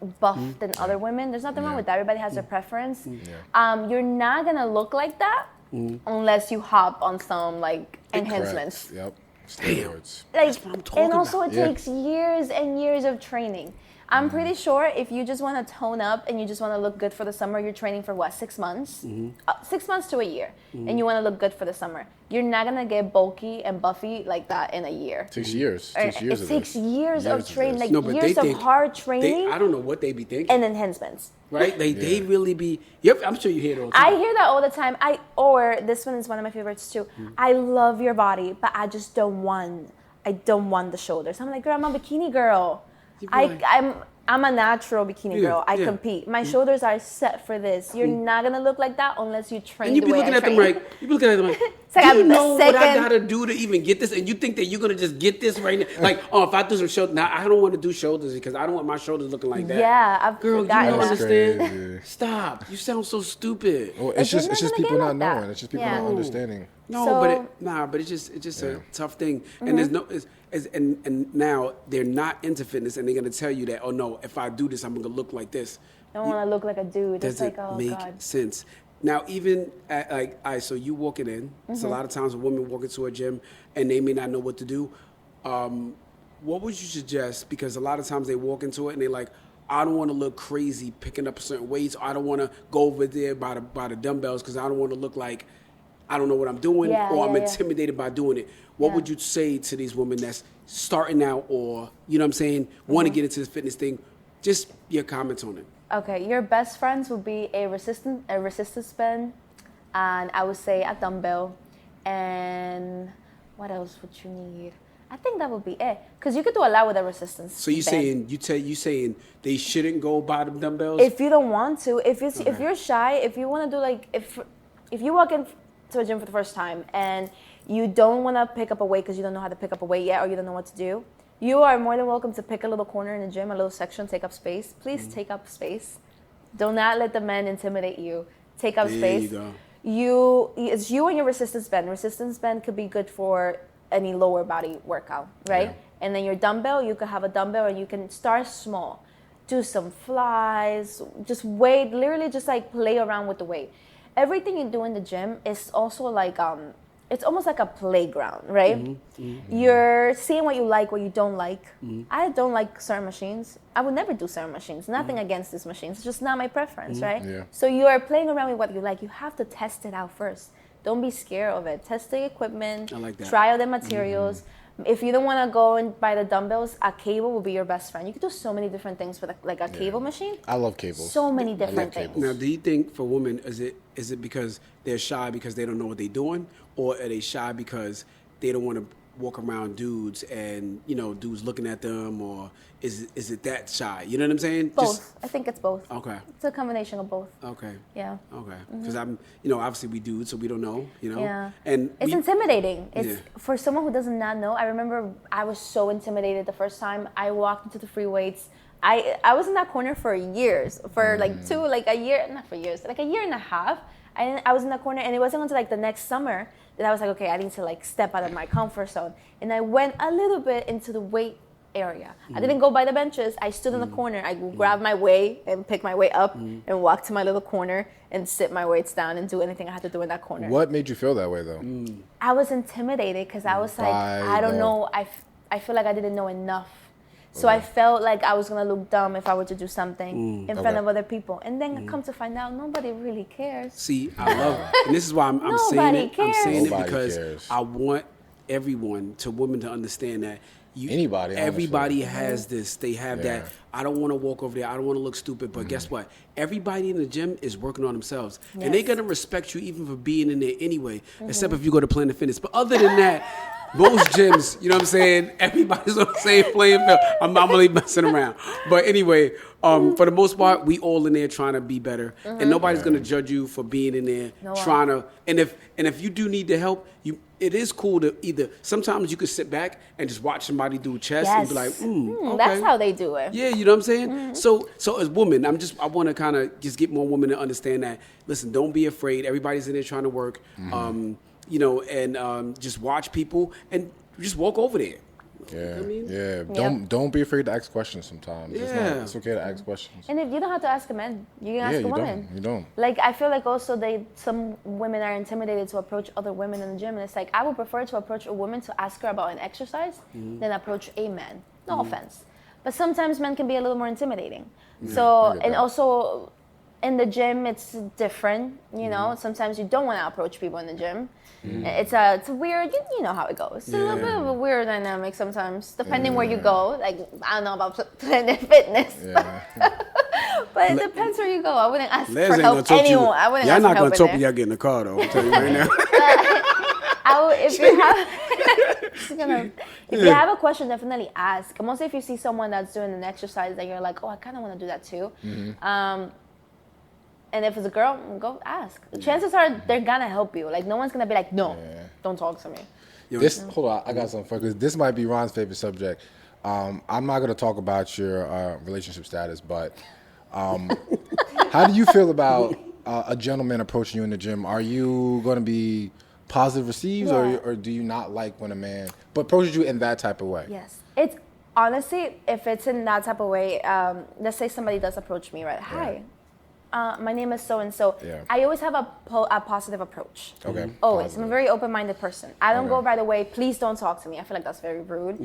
than other women. There's nothing wrong with that. Everybody has their preference. Yeah. You're not gonna look like that unless you hop on some like enhancements. Correct. Yep. Steroids. Like, what I'm talking and also about. it takes years and years of training. I'm pretty sure if you just want to tone up and you just want to look good for the summer, you're training for what, 6 months? 6 months to a year, and you want to look good for the summer. You're not gonna get bulky and buffy like that in a year. It takes years. It takes years of training, like years of hard training I don't know what they be thinking. and enhancements. Right? They really be. Yep, I'm sure you hear it all the I time. hear that all the time. Or this one is one of my favorites too. I love your body, but I just don't want the shoulders. I'm like, girl, I'm a bikini girl. You be like- I'm a natural bikini girl. I yeah. compete. My shoulders are set for this. You're not gonna look like that unless you train And you the be way looking I at them train. like, like, like do you I'm know what I second- gotta do to even get this? And you think that you're gonna just get this right now? Like, oh, if I do some shoulders, now I don't want to do shoulders because I don't want my shoulders looking like that. Yeah, I've Girl, you forgotten don't that. understand. Crazy. Stop. You sound so stupid. Well, Like, it's you're just not gonna people get not like that. knowing. It's just people Yeah. not understanding. No, So- but it's just a tough thing. And there's no, and now they're not into fitness, and they're gonna tell you that, oh no, if I do this, I'm gonna look like this. I don't want to look like a dude. It's Doesn't like, oh make god. sense. Now, even at, like, all right, so you walking in. It's a lot of times a woman walk into a gym and they may not know what to do. What would you suggest? Because a lot of times they walk into it and they're like, I don't want to look crazy picking up certain weights. I don't want to go over there by the dumbbells because I don't want to look like I don't know what I'm doing or I'm intimidated by doing it. What would you say to these women that's starting out or, you know what I'm saying, want to get into this fitness thing? Just your comments on it. Okay, your best friends would be a resistance band, and I would say a dumbbell, and what else would you need? I think that would be it, because you could do a lot with a resistance. So you band. saying they shouldn't go by the dumbbells? If you don't want to, if you're shy, if you want to do like if you walk into a gym for the first time and you don't want to pick up a weight because you don't know how to pick up a weight yet or you don't know what to do, you are more than welcome to pick a little corner in the gym, a little section, take up space. Please take up space. Do not let the men intimidate you. Take up space. There you go. It's you and your resistance band. Resistance band could be good for any lower body workout, right? Yeah. And then your dumbbell, you could have a dumbbell and you can start small. Do some flies, just weight, literally just like play around with the weight. everything you do in the gym is also like it's almost like a playground, right? You're seeing what you like, what you don't like. I don't like certain machines. I would never do certain machines. Nothing against these machines. It's just not my preference, right? Yeah. So you are playing around with what you like. You have to test it out first. Don't be scared of it. Test the equipment. I like that. Try out the materials. If you don't want to go and buy the dumbbells, a cable will be your best friend. You can do so many different things with like a cable machine. I love cables. So many different things. cables. Now, do you think for women, is it because they're shy because they don't know what they're doing, or are they shy because they don't want to walk around dudes and dudes looking at them, or is it that shy? You know what I'm saying? Both. I think it's both. Okay. It's a combination of both. Okay. Yeah. Okay. Because obviously we dudes, so we don't know. Yeah. And it's intimidating. It's Yeah. for someone who does not know. I remember I was so intimidated the first time I walked into the free weights. I was in that corner for years, for like a year, not for years, like a year and a half. I was in that corner, and it wasn't until like the next summer that I was like, okay, I need to like step out of my comfort zone. And I went a little bit into the weight area. I didn't go by the benches. I stood in the corner. I grabbed my weight and pick my way up and walk to my little corner and sit my weights down and do anything I had to do in that corner. What made you feel that way though? I was intimidated because I was like, I don't know. I feel like I didn't know enough. So I felt like I was going to look dumb if I were to do something in front of other people. And then come to find out, nobody really cares. See, I love it. And this is why I'm saying Nobody it. I'm cares. saying it Nobody because cares. I want women to understand that Anybody, honestly. everybody has this. They have Yeah. that. I don't want to walk over there. I don't want to look stupid. But guess what? Everybody in the gym is working on themselves, and they're Yes. gonna respect you even for being in there anyway. Except if you go to Planet Fitness. But other than that, most gyms, you know what I'm saying? Everybody's on the same playing field. I'm really messing around. But anyway, for the most part, we all in there trying to be better, and nobody's gonna judge you for being in there No one. trying to. And if you do need the help, it is cool to either. Sometimes you could sit back and just watch somebody do chest and be like, okay. That's how they do it. Yeah, you know what I'm saying? So as women, I want to kind of just get more women to understand that, listen, don't be afraid. Everybody's in there trying to work, and just watch people and just walk over there. Yeah, I mean? yeah. Don't be afraid to ask questions sometimes. Yeah. It's okay to ask questions. And if you don't have to ask a man, you can ask a woman. You don't. Like, I feel like also some women are intimidated to approach other women in the gym. And it's like, I would prefer to approach a woman to ask her about an exercise than approach a man. No offense. But sometimes men can be a little more intimidating. So, I get and that. also in the gym, it's different. You know, sometimes you don't want to approach people in the gym. It's a weird, you know how it goes. It's a little bit of a weird dynamic sometimes, depending where you go. Like, I don't know about Planet Fitness. Yeah. But it depends where you go. I wouldn't ask Les for ain't gonna help talk to anyone. you. I wouldn't Y'all ask not for gonna help talk in when there. y'all get in the car, though. I'm telling you right now. If you have, if you have a question, definitely ask. Mostly if you see someone that's doing an exercise that you're like, oh, I kind of want to do that too. And if it's a girl, go ask. Chances are they're gonna help you. Like, no one's gonna be like, no, don't talk to me. Hold on, I got something for because this might be Ron's favorite subject. I'm not going to talk about your relationship status, but how do you feel about a gentleman approaching you in the gym? Are you going to be positive received, or do you not like when a man approaches you in that type of way? Yes. It's honestly, if it's in that type of way, let's say somebody does approach me, right? Hi, my name is so and so. I always have a positive approach. Okay. Always. Positive. I'm a very open-minded person. I don't Okay. go by the way, please don't talk to me. I feel like that's very rude.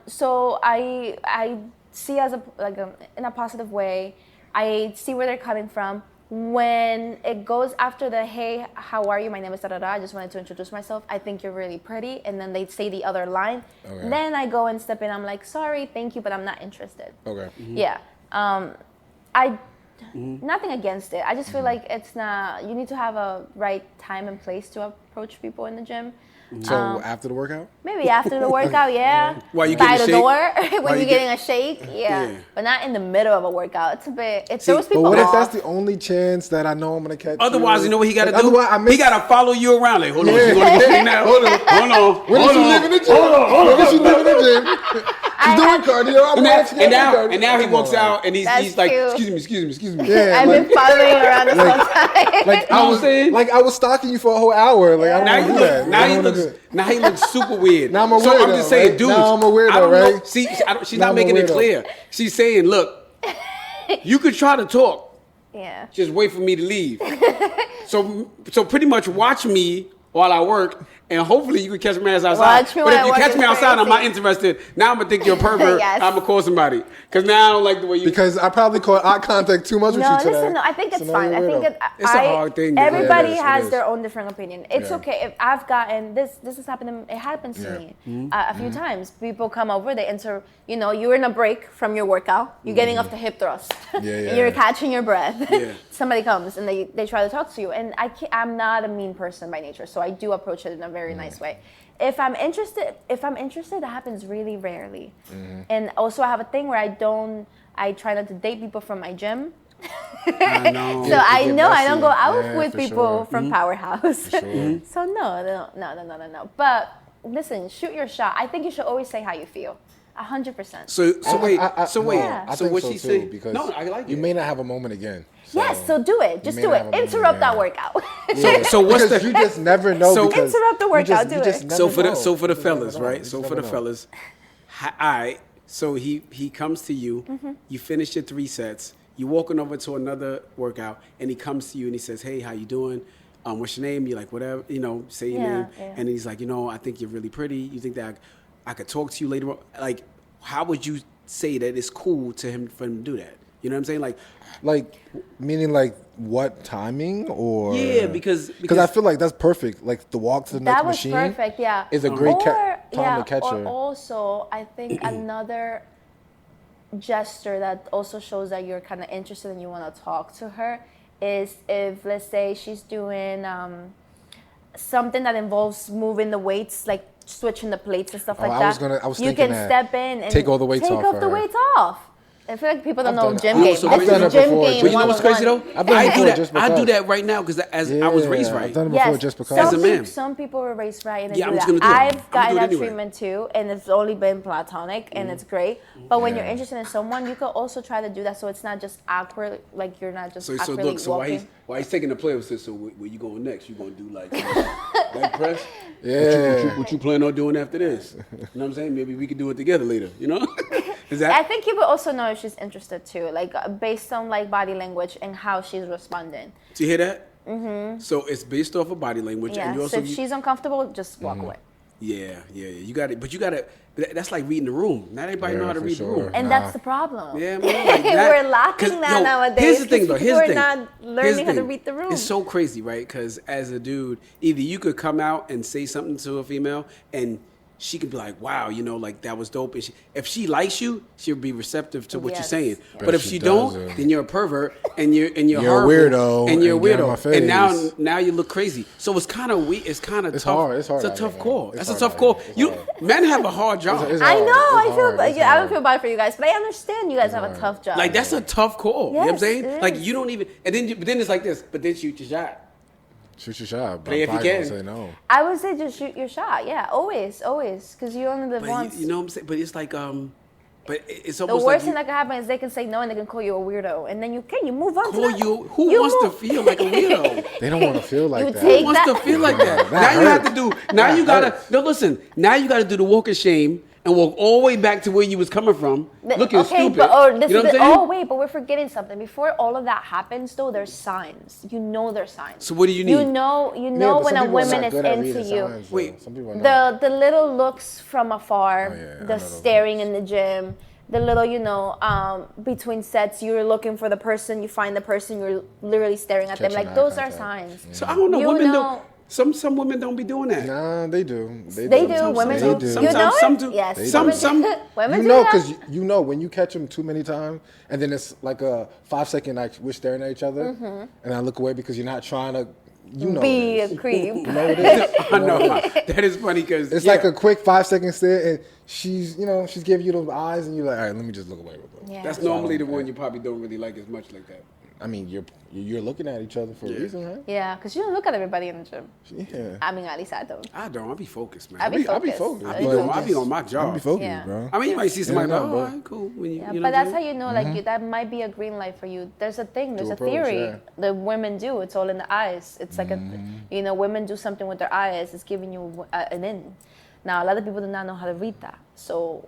So I see as in a positive way. I see where they're coming from. When it goes after the, hey, how are you? My name is da-da-da. I just wanted to introduce myself. I think you're really pretty. And then they say the other line. Okay. Then I go and step in. I'm like, sorry, thank you, but I'm not interested. Okay. Yeah. Nothing against it. I just feel like it's not, you need to have a right time and place to approach people in the gym. So after the workout? Maybe after the workout, yeah. While you by getting the a door While when you you're getting a shake, yeah. Yeah. But not in the middle of a workout. It's a bit. It See, throws but people But what if off. that's the only chance that I know I'm gonna catch? Otherwise, you know what he got to Like, do? otherwise, I miss- He got to follow you around. Like, hold on, you going to get now? Hold on. When does she live in the gym? When does she live in the gym? She's doing cardio. I'm watching And now he walks out and That's he's like, cute. excuse me. Yeah, I've like, been following you around this whole time. like know I what was I'm saying? like I was stalking you for a whole hour. Like I don't want to do that. I don't wanna do it. Now he looks super weird. Now I'm a So I'm weirdo, just saying, right? dudes. Now I'm a weirdo, I don't know. right? See, she's Now not I'm a making it weirdo. clear. She's saying, look, you could try to talk, Yeah. Just wait for me to leave. So pretty much watch me while I work, and hopefully you can catch me as outside. Watch me But while if I you work catch is me outside, I'm not crazy. interested. Now I'm gonna think you're a pervert. Yes. I'm gonna call somebody because now I don't like the way you. Because I probably caught eye contact too much with No, you today. listen. No, I think it's So now fine. I you're a think weirdo. It's a hard thing to do. Everybody It is, it has is. their own different opinion. It's Yeah. okay if I've gotten this. This has happened. It happens to Yeah. me Mm-hmm. A few times. People come over. They enter. You know, you're in a break from your workout. You're getting off the hip thrust. Yeah, yeah, and you're yeah. catching your breath. Yeah. Somebody comes and they try to talk to you. And I'm not a mean person by nature, so I do approach it in a very nice way. If I'm interested, that happens really rarely. And also, I have a thing where I try not to date people from my gym. I know. So I get know I don't messy. go out Yeah, with for people sure. from Powerhouse. sure. So no. But listen, shoot your shot. I think you should always say how you feel. 100%. So wait. I- So no, wait. Yeah. I So think what so she too, said? because No, I like you it. may not have a moment again. Yes, so do it. Just may do not it. have a moment, Interrupt that yeah. workout. So what's Because the? you just never know. So- because Interrupt the you workout, just- do you it. just never So for the know. so for the You just never fellas, know. right? You So just for the never know. fellas, all right. So he comes to you. Mm-hmm. You finish your 3 sets. You're walking over to another workout, and he comes to you and he says, "Hey, how you doing? What's your name?" You're like, "Whatever, say your Yeah, name." yeah. And he's like, "I think you're really pretty. You think that I could talk to you later on?" Like, how would you say that it's cool for him to do that? You know what I'm saying? Like, meaning like what timing or? Yeah, because I feel like that's perfect. Like the walk to the next That was machine. perfect, yeah. Is a great time yeah, to catch or her. also, I think another gesture that also shows that you're kind of interested and you want to talk to her is if, let's say, she's doing something that involves moving the weights, like switching the plates and stuff like I that. was you thinking can that. step in and Take all the weights off Take for the her. weights off. I feel like people don't I've know done it. gym You know game. what's so This crazy? is I've done it gym before, game But you know what's crazy 101. though? I've done it I do before that. just I do because. that right now because I was raised right. I've done it before Yes, just because. As a man. some people were raised right and they Yeah, do I'm just that. gonna do it. I'm I've gotten gonna that do it anyway. treatment too, and it's only been platonic, and it's great. But when you're Yeah. interested in someone, you can also try to do that, so it's not just awkward. Like you're not just So awkwardly look, so walking. why he's taking the play says, so where you going next? You gonna do like leg press? Yeah. What you plan on doing after this? You know what I'm saying? Maybe we could do it together later. You know? Is I that? think you would also know if she's interested too, like based on like body language and how she's responding. Do you hear that? Mm-hmm. So it's based off of body language, Yeah. and you So also if she's uncomfortable, just walk away. yeah. You got it, but you got to. That's like reading the room. Not everybody know Yeah, how to for read sure. the room. And that's the problem. Yeah, man, like that. We're lacking 'Cause, that nowadays. Here's the thing, though. 'cause Here's the people thing. are not Here's the learning how to thing. read the room. It's so crazy, right? Because as a dude, either you could come out and say something to a female, and she could be like, "Wow, like that was dope." And if she likes you, she'll be receptive to what you're Yes. saying. But But if she she don't, doesn't. then you're a pervert, and you're You're a horrible, weirdo, and you're a and get out weirdo, my and face. now you look crazy. So it's kind of weird. It's kind of It's tough. hard. It's hard It's a out tough here, call. man. That's It's a tough hard call. out here. It's You hard. men have a hard job. It's I hard. know. I It's feel. hard. It's I don't hard. feel bad for you guys, but I understand you guys have a hard. tough job. Like that's a tough call. You know what I'm Yes, saying? it Like is. you don't even, and then but then it's like this. But then shoot your shot. Shoot your shot. But Play I'm if you probably can. gonna say no. I would say just shoot your shot. Yeah, always, because you only live But once. you know what I'm saying? But it's like but it's the almost worst like thing that can happen is they can say no and they can call you a weirdo, and then you move on. call to that. you. Who wants to move. feel like a weirdo? They don't want to feel like You that. take Who wants that- to feel like that? That Now you have hurt. to do. Now That you gotta. hurt. No, listen. Now you gotta do the walk of shame and walk all the way back to where you was coming from, looking stupid. But, this you know is what I'm saying? oh wait, but we're forgetting something. Before all of that happens, though, there's signs. You know there's signs. So what do you need? You know Yeah, when but some a people are woman not is good at into reading you. signs, though. Wait. Some people are not. The little looks from afar, Oh, yeah, I know the those staring in the gym, the little between sets, you're looking for the person, you find the person, you're literally staring at them. Catching Like eye those are contact. signs. So I don't know. You Women know- don't. Some women don't be doing that. Nah, they do. They do. Women They do. do. You Sometimes know some it? do. Yes. They Some do. women You do know, that. because you know when you catch them too many times, and then it's like a 5 second like we're staring at each other, and I look away because you're not trying to, you know, Be it a is. creep. You know what it is. I know. That is funny because It's like a quick 5 second stare, and she's giving you those eyes, and you're like, all right, let me just look away real quick. Yeah. That's normally the one you probably don't really like as much like that. I mean, you're looking at each other for a reason, right? Yeah, because you don't look at everybody in the gym. Yeah. I mean, at least I don't. I don't. I'll be focused, man. I be I'll be focused. focused. I be but- doing. I be on my job. I'll be focused, Yeah. bro. I mean, you might see somebody Yeah, like, no, oh, but- all right, cool. When you, Yeah, you know but what that's I'm how saying? you know, like, that might be a green light for you. There's a thing, there's a approach, theory yeah. that women do. It's all in the eyes. It's like women do something with their eyes. It's giving you an in. Now, a lot of people do not know how to read that. So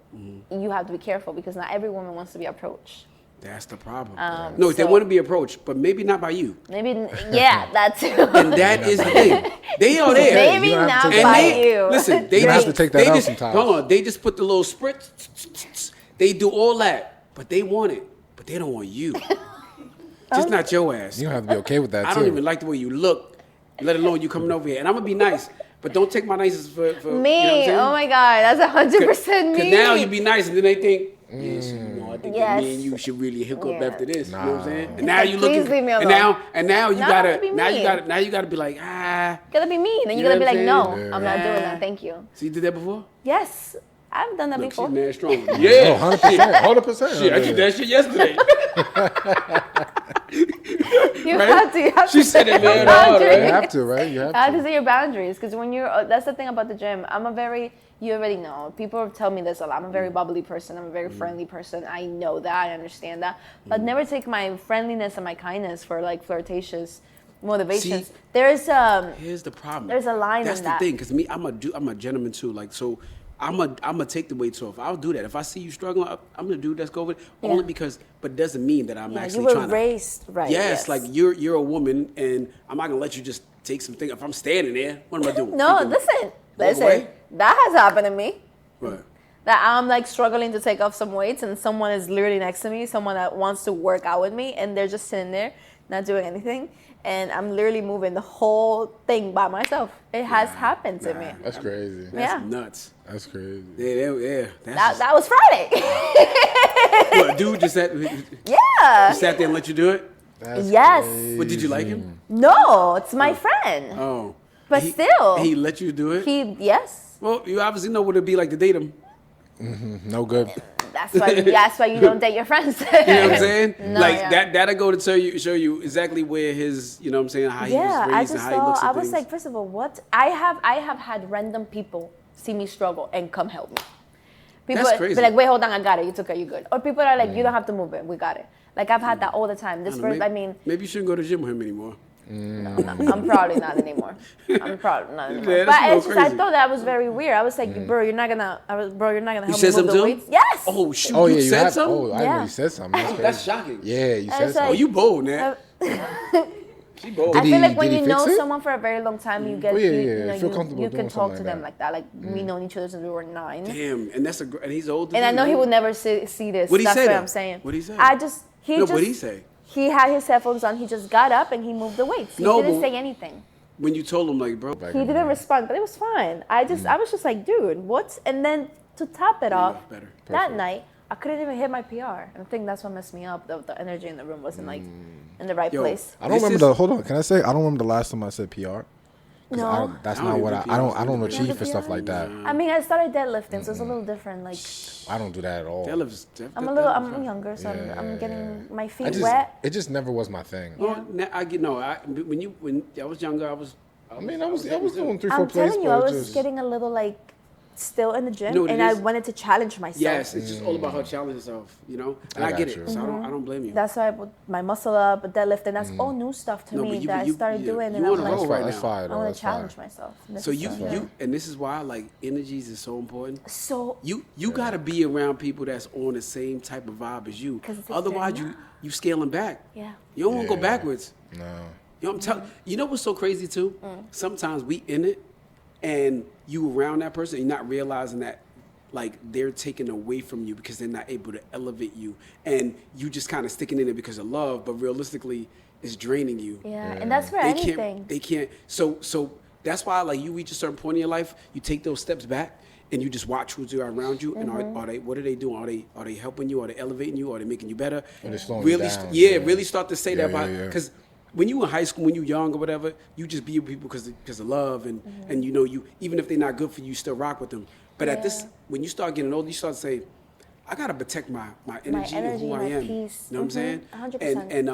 you have to be careful because not every woman wants to be approached. That's the problem. Um, no, they so- want to be approached, but maybe not by you. Maybe, yeah, that too. And that is the thing. They are there. Maybe You don't have not to take by that. you. Listen, they You just, have to take that they out just, sometimes. Hold on, they just put the little spritz. They do all that, but they want it, but they don't want you. Just not your ass. You don't have to be okay with that I too. don't even like the way you look, let alone you coming over here. And I'm gonna be nice, but don't take my niceness for Me, You know what I'm saying? oh my God, that's 100% me. Because now you be nice, and then they think, yes, you know, I think that Yes. me and you should really hook up Yeah. after this. You know what I'm saying? Nah. And now you looking, Please leave me and alone. now you Now I gotta, have to be now you mean. gotta, now you gotta be like, You gotta be mean, and You you gotta know be like, what I'm no, saying? I'm not doing Yeah. that, thank you. So you did that before? Yes, I've done that Look, before. she's mad strong. Oh, Yeah, 100%. shit, I did that shit yesterday. You Right? have to. You have She to said set it your mad hard, boundaries. right? You have to, right? You have I have to to. set your boundaries because when you're, that's the thing about the gym. You already know. People tell me this a lot. I'm a very bubbly person. I'm a very friendly person. I know that. I understand that. But never take my friendliness and my kindness for like flirtatious motivations. See? There's Here's the problem. There's a line That's in the that. thing, because me, I'm a gentleman too. Like, so I'm a take the weights off. I'll do that. If I see you struggling, I'm the dude that's go with it. Yeah. Only because, but it doesn't mean that I'm you actually were trying to. raised right. Yes, like you're a woman, and I'm not gonna let you just take some things. If I'm standing there, what am I doing? No, Freaking listen. walk away? That has happened to me. Right. That I'm like struggling to take off some weights and someone is literally next to me, someone that wants to work out with me, and they're just sitting there not doing anything, and I'm literally moving the whole thing by myself. It has happened to me. That's crazy. That's Yeah. nuts. That's crazy. Yeah. That's That was Friday. what, dude just sat Yeah. there and let you do it. That's Yes. crazy. But did you like him? No, it's my friend. Oh. But He- still. he let you do it. Yes. Well, you obviously know what it'd be like to date him. No good. That's why you don't date your friends. You know what I'm saying? No, like yeah. that'll go to show you exactly where his, you know what I'm saying, how he Yeah, was I raised and just how he looks thought at I was things. like, first of all, what I have had random people see me struggle and come help me. People That's crazy. be like, wait, hold on, I got it. You took it, you good. Or people are like, you don't have to move it, we got it. Like I've had that all the time. This first, maybe you shouldn't go to the gym with him anymore. I'm probably not anymore. I'm probably not anymore. Yeah, that's but a little it's just, I crazy. thought that was very weird. I was like, bro, you're not gonna help You me said move the something to him? weights. Yes. Oh shoot! Oh, you yeah, you said have. something. Oh, I didn't know Yeah. you said something. That's, That's crazy. shocking. Yeah, you I said was something. Oh, you bold, man. She bold. I Did feel he- like when did he you fix know it? someone for a very long time, you get Oh, yeah, you, yeah, you know, feel comfortable you can doing talk to something them like like that. Like we known each other since we were 9. Damn, and and he's older. And I than know you, he right? would never see this. What'd he That's say what though? I'm saying. What'd he say? He What'd he say? He had his headphones on. He just got up and he moved the weights. He No, didn't but- say anything. When you told him, like, bro, Back He in the didn't day. respond, but it was fine. I was just like, dude, what? And then to top it off, better. that Perfect. night I couldn't even hit my PR. And I think that's what messed me up. The energy in the room wasn't like in the right Yo, place. I don't This remember is- the. Hold on. Can I say? I don't remember the last time I said PR. 'Cause No. that's I don't not what even do I don't. PRs I don't either. achieve for Yeah, stuff PR? like that. I mean, I started deadlifting, so it's a little different. Like I don't do that at all. I'm younger, so I'm getting my feet I just, wet. it just never was my thing. No, I get no. When I was younger, I was. I mean, I was doing 3-4 I'm plays, telling you, I but was just getting a little like still in the gym, You know what and it I is? wanted to challenge myself. Yes, it's just all about her challenging herself, you know. And I I get got it, you. so I don't blame you. That's why I put my muscle up, deadlift, and that's all new stuff to No, me but you- that I you- started yeah, doing, you and on I'm a like, roll right that's now. fire. I though, want that's to challenge fire. myself. So and this is why like energies is so important. So You got to be around people that's on the same type of vibe as you. 'Cause if they're Otherwise, not. you scaling back. yeah, You don't want to go Yeah. backwards. No. You know, I'm telling. You know what's so crazy too? Mm. Sometimes we in it, and you around that person, and you're not realizing that, like they're taking away from you because they're not able to elevate you, and you just kind of sticking in it because of love, but realistically, it's draining you. yeah, and that's for They anything. can't. They can't. So that's why, like, you reach a certain point in your life, you take those steps back. And you just watch who's around you, and are they? What are they doing? Are they helping you? Are they elevating you? Are they making you better? Or they slowing you really, down, yeah, yeah. really start to say Yeah, that about yeah, yeah. because when you in high school, when you young or whatever, you just be with people because of love, and you know you even if they're not good for you, you still rock with them. But at this, Yeah. when you start getting older, you start to say, I gotta protect my energy and who energy, I my am. peace. You know what I'm saying? 100%. And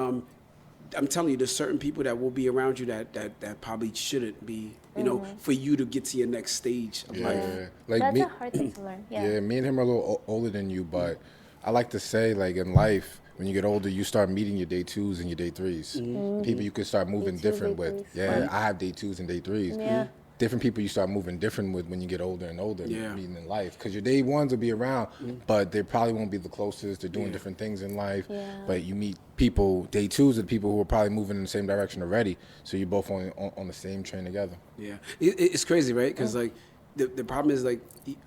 I'm telling you, there's certain people that will be around you that probably shouldn't be, you know, for you to get to your next stage of life. Yeah. Like That's me. a hard thing to learn. Yeah. Yeah, me and him are a little older than you, but I like to say, like, in life, when you get older, you start meeting your day 2s and your day 3s. People you can start moving Day 2s, different day with. 3s. Yeah, I have day 2s and day 3s. Yeah. different people you start moving different with when you get older and older, Yeah. meeting in life. Because your day ones will be around, but they probably won't be the closest. They're doing different things in life. Yeah. But you meet people, day twos are the people who are probably moving in the same direction already. So you're both on the same train together. Yeah, it's crazy, right? Because like the problem is like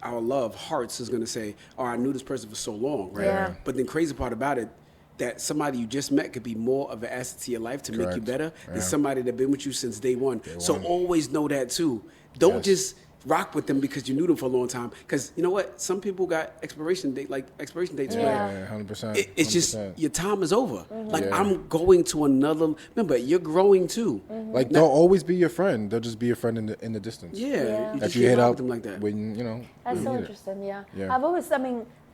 our love hearts is gonna say, "Oh, I knew this person for so long," right? Yeah. But the crazy part about it, that somebody you just met could be more of an asset to your life to make you Correct. better Yeah. than somebody that been with you since day one. So one. always know that too. Don't Yes. just rock with them because you knew them for a long time. Because you know what? Some people got expiration dates Yeah. where 100%. it's just 100%. your time is over. Like Yeah. I'm going to another. Remember, you're growing too. Like they'll always be your friend. They'll just be your friend in the distance. Yeah, Yeah. you That just you can't hit rock up with them like that. when That's so need it. interesting, yeah. Yeah.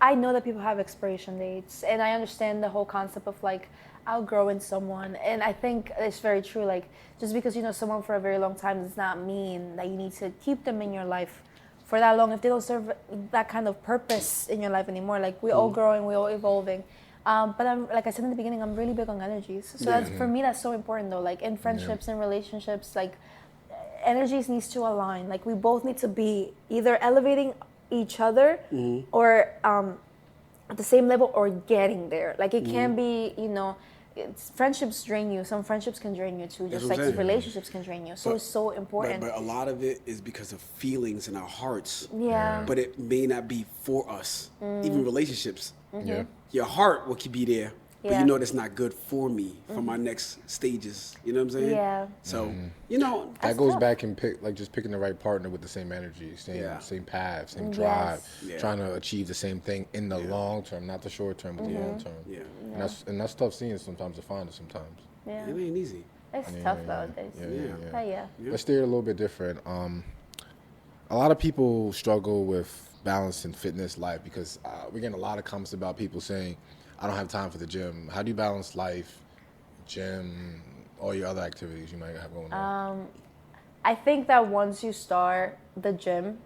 I know that people have expiration dates, and I understand the whole concept of like outgrowing someone. And I think it's very true. Like, just because you know someone for a very long time does not mean that you need to keep them in your life for that long if they don't serve that kind of purpose in your life anymore. Like, we're all growing, we're all evolving. But I'm, like I said in the beginning, I'm really big on energies. So that's, for me, that's so important though. Like in friendships and relationships, like energies needs to align. Like we both need to be either elevating each other or at the same level or getting there. Like it can be, you know, friendships drain you. Some friendships can drain you too, just what I'm like saying. relationships can drain you. So it's so important. But a lot of it is because of feelings in our hearts. Yeah. But it may not be for us. Even relationships. Yeah. Your heart will be there, but Yeah. you know that's not good for me for my next stages. You know what I'm saying? Yeah. So you know, That goes tough. back and just picking the right partner with the same energy, same path, same drive, Yeah. trying to achieve the same thing in the long term, not the short term, but the long term. yeah, And that's tough seeing sometimes to find it sometimes. Yeah. it ain't easy. It's tough nowadays. Yeah. Yeah. Let's steer it a little bit different. A lot of people struggle with balance in fitness life because we're getting a lot of comments about people saying, I don't have time for the gym. How do you balance life, gym, all your other activities you might have going on? I think that once you start the gym,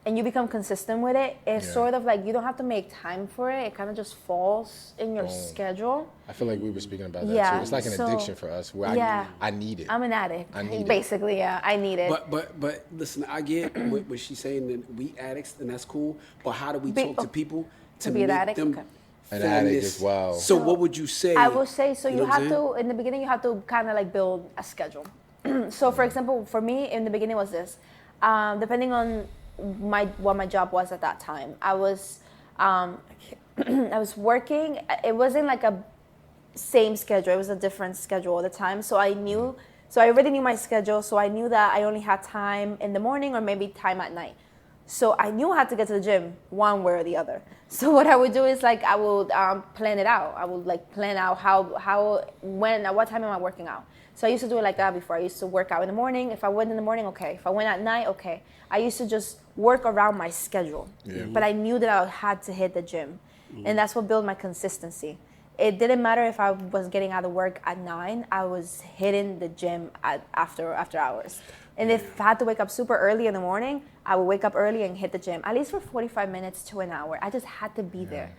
and you become consistent with it, it's Yeah. sort of like you don't have to make time for it. It kind of just falls in your schedule. I feel like we were speaking about that Yeah, too. It's like an so- addiction for us where yeah. I need it. I'm an addict. I need it. Basically, yeah, I need it. But listen, I get what she's saying that we addicts and that's cool. But how do we Be- talk to people to be an make addict? them Okay. An feel addict this? as well. So what would you say? I will say, so you know what have I'm to, in the beginning, you have to kind of like build a schedule. So for example, for me, in the beginning was this, depending on what my job was at that time, I was working, it wasn't like a same schedule, it was a different schedule all the time. So I already knew my schedule, so I knew that I only had time in the morning or maybe time at night. So I knew I had to get to the gym one way or the other. So what I would do is like I would plan it out. I would like plan out when, at what time am I working out. So I used to do it like that before. I used to work out in the morning. If I went in the morning, okay. If I went at night, okay. I used to just work around my schedule. Yeah. But I knew that I had to hit the gym. And that's what built my consistency. It didn't matter if I was getting out of work at 9, I was hitting the gym after hours. And if I had to wake up super early in the morning, I would wake up early and hit the gym, at least for 45 minutes to an hour. I just had to be there.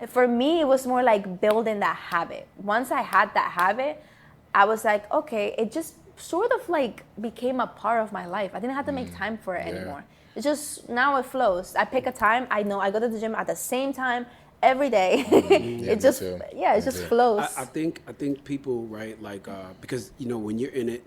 For me, it was more like building that habit. Once I had that habit, I was like, okay, it just sort of like became a part of my life. I didn't have to make time for it anymore. It's just, now it flows. I pick a time, I know I go to the gym at the same time every day. Yeah, It just, me too. yeah, it Me just too. flows. I think people, right, like because you know when you're in it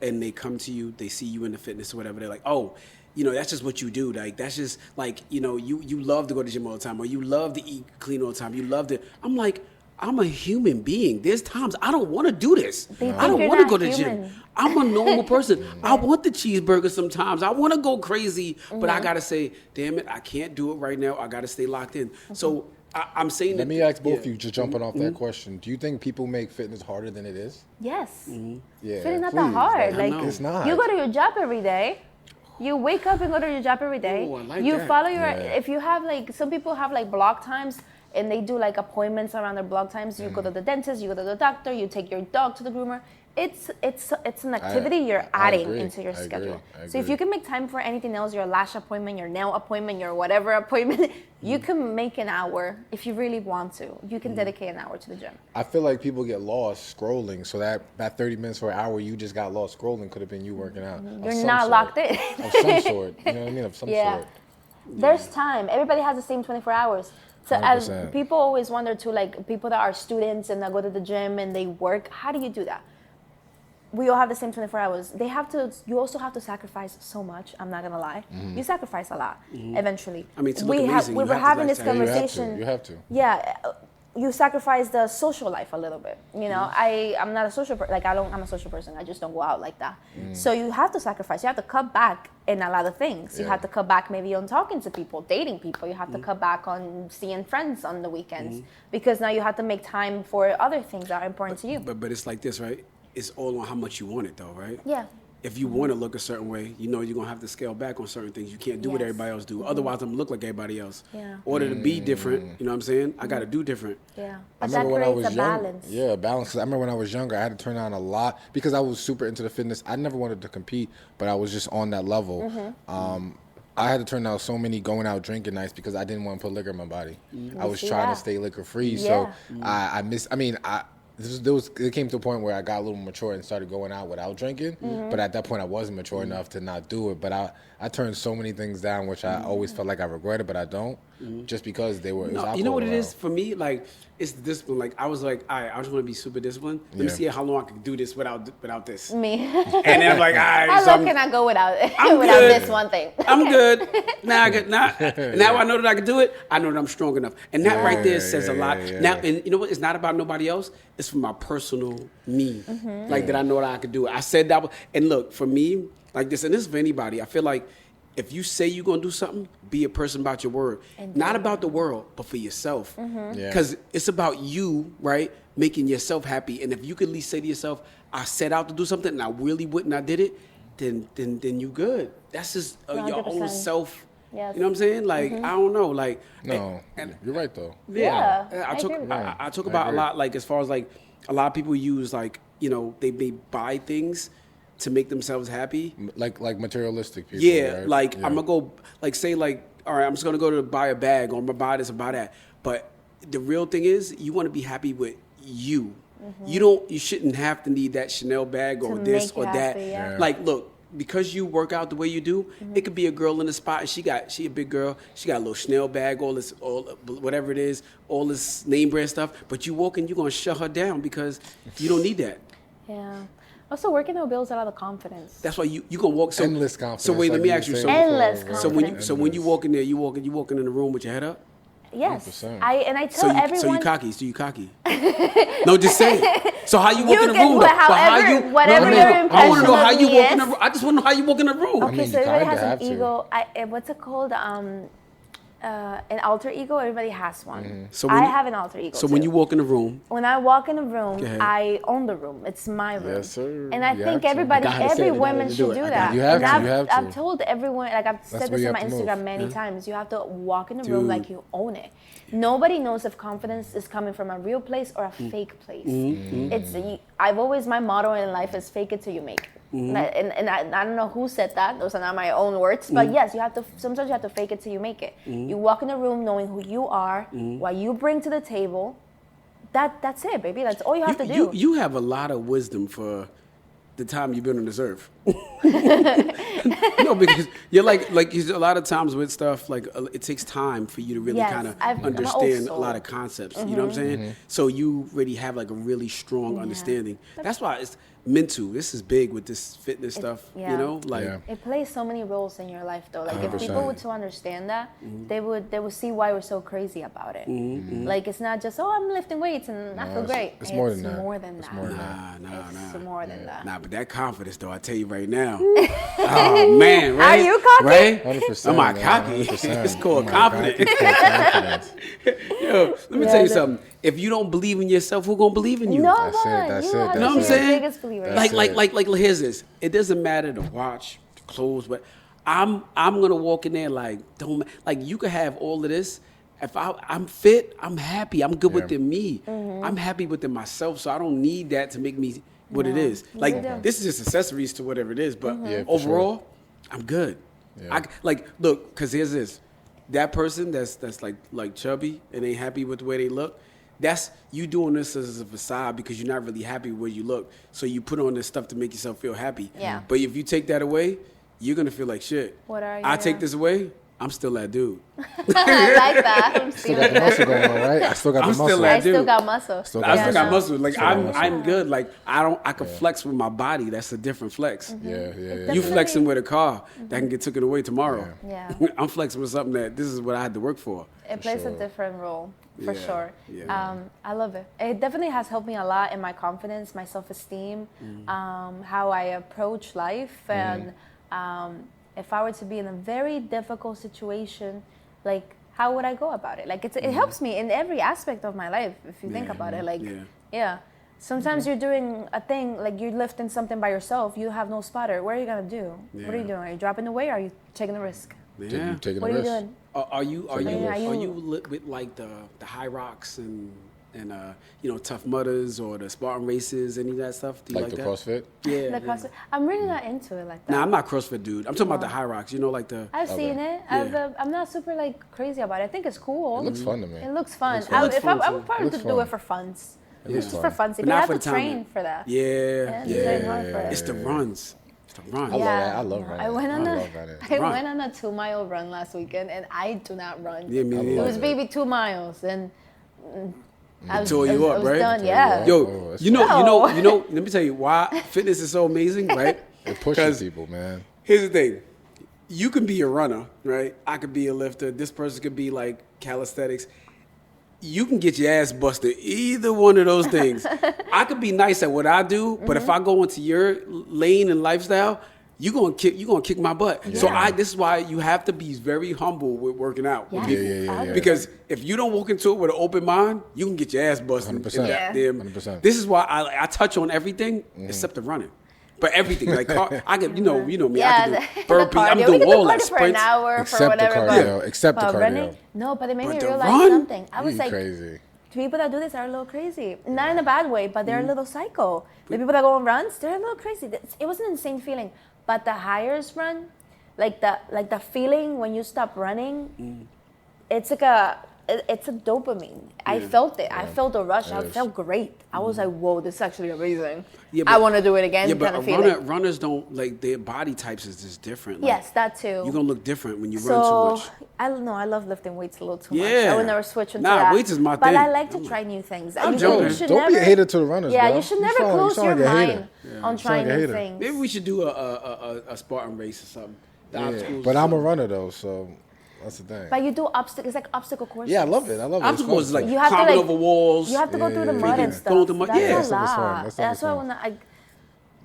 and they come to you, they see you in the fitness or whatever, they're like, oh, you know, that's just what you do. Like that's just like, you know, you love to go to the gym all the time, or you love to eat clean all the time. You love to. I'm like, I'm a human being. There's times I don't want to do this. They I think don't you're want to not go to the human. gym. I'm a normal person. I want the cheeseburger sometimes. I want to go crazy, but I gotta say, damn it, I can't do it right now. I gotta stay locked in. So I'm saying Let that. me ask both yeah. of you, just jumping off that question. Do you think people make fitness harder than it is? Yes. Yeah, Fitting not please. that hard. I Like know. It's not. you go to your job every day. You wake up and go to your job every day. Ooh, I like you that. follow your. Yeah. If you have like some people have like block times and they do like appointments around their block times. You go to the dentist. You go to the doctor. You take your dog to the groomer. it's an activity you're adding agree. into your I agree. schedule. I So if agree. you can make time for anything else, your lash appointment, your nail appointment, your whatever appointment, you can make an hour if you really want to. You can dedicate an hour to the gym. I feel like people get lost scrolling. So that 30 minutes or an hour you just got lost scrolling could have been you working out. of You're some not sort. locked in. Of some sort. You know what I mean? Of some Yeah. sort. There's time. Everybody has the same 24 hours. So as 100%. people always wonder too, like people that are students and that go to the gym and they work, how do you do that? We all have the same 24 hours. You also have to sacrifice so much. I'm not gonna lie. You sacrifice a lot eventually. I mean, to look amazing, we you were have to having this lifestyle. You have to. conversation. You have to. Yeah, you sacrifice the social life a little bit. You know, I'm not a social person. Like I'm a social person. I just don't go out like that. So you have to sacrifice. You have to cut back in a lot of things. You Yeah. have to cut back maybe on talking to people, dating people. You have to cut back on seeing friends on the weekends because now you have to make time for other things that are important to you. But it's like this, right? It's all on how much you want it, though, right? Yeah. If you want to look a certain way, you know you're gonna have to scale back on certain things. You can't do what Yes. everybody else do. Otherwise, I'm gonna look like everybody else. Yeah. Order to be different, you know what I'm saying? I gotta do different. Yeah. I But that remember when I creates was a young. balance. Yeah, balance. 'Cause I remember when I was younger, I had to turn down a lot because I was super into the fitness. I never wanted to compete, but I was just on that level. I had to turn down so many going out drinking nights because I didn't want to put liquor in my body. I was see trying that. to stay liquor free, Yeah. so it came to a point where I got a little mature and started going out without drinking. But at that point, I wasn't mature enough to not do it. But I turned so many things down, which I always felt like I regretted, but I don't, just because it was No, alcohol you know what it around. is for me? Like it's the discipline. Like I was like, all right, I just want to be super disciplined. Let me Yeah. see how long I can do this without this. And Me. then I'm like, all right, How so long can I go without I'm without good. this one thing? I'm good. Now now I know that I can do it. I know that I'm strong enough, and that right there says a lot. yeah. Now, and you know what? It's not about nobody else. It's for my personal me, like that. I know that I can do it. I said that, and look for me, like this, and this is for anybody. I feel like if you say you're gonna do something, be a person about your word, not about the world, but for yourself. Yeah. Because it's about you, right? Making yourself happy, and if you could at least say to yourself, "I set out to do something, and I really wouldn't. I did it." Then you good. That's just your own 100%. self. Yes. You know what I'm saying? Like I don't know, like No, and you're right though. Yeah, I I talk agree with that. I talk I about a agree. lot, like as far as like a lot of people use like they buy things to make themselves happy. Like materialistic people. Yeah, right? like Yeah. I'm gonna go like say like all right, I'm just gonna go to buy a bag or I'm gonna buy this or buy that. But the real thing is you want to be happy with you. You shouldn't have to need that Chanel bag or To this make you or that. happy, yeah. Yeah. Like look, because you work out the way you do, it could be a girl in the spot and she a big girl, she got a little Chanel bag, all whatever it is, all this name brand stuff, but you walk in, you're gonna shut her down because you don't need that. Yeah. Also, working out builds a lot of confidence. That's why you gonna walk so Endless confidence. So wait, let like me you ask you were something. saying Endless before, So confidence. when you walk in there, you walking in the room with your head up. Yes. 100%. I So tell you everyone. cocky. So you cocky. No, just say it. So how you walk You in the can room? do it though? But how however- you? whatever no, your I want to know how impression you of walk in me the room. I just want to know how you walk in the room. Okay, mean, so you everybody kinda has have an to. ego. What's it called? An alter ego. Everybody has one. Mm-hmm. So when I you- have an alter ego. So when too. you walk in the room, When I walk in a room, ahead. I own the room. It's my room. Yes, sir. And I You think have to. everybody, I gotta say every it, I woman gotta should do it. do I that. gotta- You have And to, I've, you have to. I've told everyone, like I've said where this you on my have to move. Instagram many Yeah. times. You have to walk in the room Dude. like you own it. Nobody knows if confidence is coming from a real place or a fake place. I've always, my motto in life is fake it till you make it. And I don't know who said that. Those are not my own words. But yes, sometimes you have to fake it till you make it. You walk in the room knowing who you are, what you bring to the table. That's it, baby. That's all you have to do. you have a lot of wisdom for the time you've been on this earth. No, because you're like a lot of times with stuff like it takes time for you to really Yes, kind of I'm an old understand a soul. lot of concepts. You know what I'm saying? So you really have like a really strong understanding. That's why it's mental. This is big with this fitness stuff. yeah. You know, like Yeah. It plays so many roles in your life, though. Like if 100%. people would to understand that, they would see why we're so crazy about it. Like it's not just I'm lifting weights and I feel great. it's more than that. More than It's that. more than that. It's more than that. Nah, but that confidence though, I tell you right now. Oh man, Ray, Are you cocky? Ray, 100%. I'm not man, cocky. 100%. It's called I'm not confident. cocky, it's called confidence. Yo, let me tell you something. If you don't believe in yourself, who gonna believe in you? No That's it, one. that's You it, have that's to You know what I'm be saying? the biggest believer. That's Like here's this. It doesn't matter the watch, the clothes, but I'm gonna walk in there like you could have all of this, if I'm fit, I'm happy. I'm good Yeah. within me. I'm happy within myself, so I don't need that to make me what it is. Like don't. this is just accessories to whatever it is, but Yeah, for overall, I'm good. Yeah. Look, because here's this. That person that's like chubby and ain't happy with the way they look, that's you doing this as a facade because you're not really happy with where you look. So you put on this stuff to make yourself feel happy. Yeah. But if you take that away, you're gonna feel like shit. What are I you? take this away, I'm still that dude. I like that. I'm Still got the muscle going on, right? I still got I'm the still muscle. that I still dude. got muscle. Still I got still got no. muscle. Like Still got muscle. I'm good. Like I can flex with my body. That's a different flex. Yeah, yeah, yeah. You Definitely. flexing with a car that can get taken away tomorrow. Yeah. I'm flexing with something that this is what I had to work for. It plays sure. a different role, for Yeah, sure. yeah. I love it. It definitely has helped me a lot in my confidence, my self-esteem, how I approach life, and if I were to be in a very difficult situation, like how would I go about it? Like it helps me in every aspect of my life if you think Yeah, about it. Like yeah. Sometimes you're doing a thing, like you're lifting something by yourself, you have no spotter. What are you gonna do? What are you Yeah. doing? Are you dropping the weight or are you taking the risk? Yeah. You taking What a are you risk? doing? Are you Are you- lit with like the high rocks and Tough Mudders or the Spartan races, any of that stuff? Do you Like like the that? CrossFit? The Yeah. yeah. CrossFit. I'm really not into it like that. Nah, I'm not CrossFit dude. I'm talking about the high rocks. You know, like the I've seen it. Yeah. I'm not super like crazy about it. I think it's cool. It looks fun to me. It looks fun. fun. I, It looks if fun, I too. would probably It looks do fun. it for funs. looks Just fun. for funsy. But But not you have for to the time train limit. for that. Yeah, you train hard for it. It's the runs. It's the runs. I love that. I love I running. went on I a love running. I Run. went on a 2-mile run last weekend, and I do not run. Yeah, me I neither. It love was it. maybe 2 miles, and I was, tore you I up, was right? done. Tore you Yeah. up. Yo, Oh, that's you know, fun. let me tell you why fitness is so amazing, right? It pushes 'Cause people, man. Here's the thing. You can be a runner, right? I could be a lifter. This person could be like calisthenics. You can get your ass busted. Either one of those things. I could be nice at what I do, but if I go into your lane and lifestyle, you're gonna kick my butt. So this is why you have to be very humble with working out. with Yes. people. Yeah. Because if you don't walk into it with an open mind, you can get your ass busted. 100%. Yeah. 100%. This is why I touch on everything except the running. But everything, like I can, you know me. Yeah, I can do burpees. the I'm cardio. doing We can all do that cardio for an sprints. hour for Except the whatever. cardio. Except the but cardio. running, no, but it made But me the realize run? something. I was You like, crazy. people that do this are a little crazy. Not in a bad way, but they're a little psycho. The people that go on runs, they're a little crazy. It was an insane feeling. But the highest run, like the feeling when you stop running, it's like it's a dopamine. I felt it. I felt a rush. I is. felt great. I was like, whoa, this is actually amazing. Yeah, I but- want to do it again. Yeah, but kind of feeling. runners don't like their body types is just different. Like, Yes, that too. you're gonna look different when you run So too much. I don't know. I love lifting weights a little too much. Yeah. I would never switch into Nah, that. weights is my but thing. I like to I'm try new things. I'm You joking. should Don't be never- a hater to the runners, Yeah, bro. you should You never sound- you close sound your like a hater. mind on You sound trying like a new hater. things. Maybe we should do a Spartan race or something. The Yeah. obstacles But or I'm a something. runner though, so that's the thing. But you do obstacles. It's like obstacle courses. Yeah, I love it. I love it. It's Obstacles is fun. like You have to, climbing like- over walls. You have to go through the Yeah, mud yeah, and yeah. stuff. Go through the mud. That's Yeah. a That stuff is fun. lot. That stuff That's is why fun. when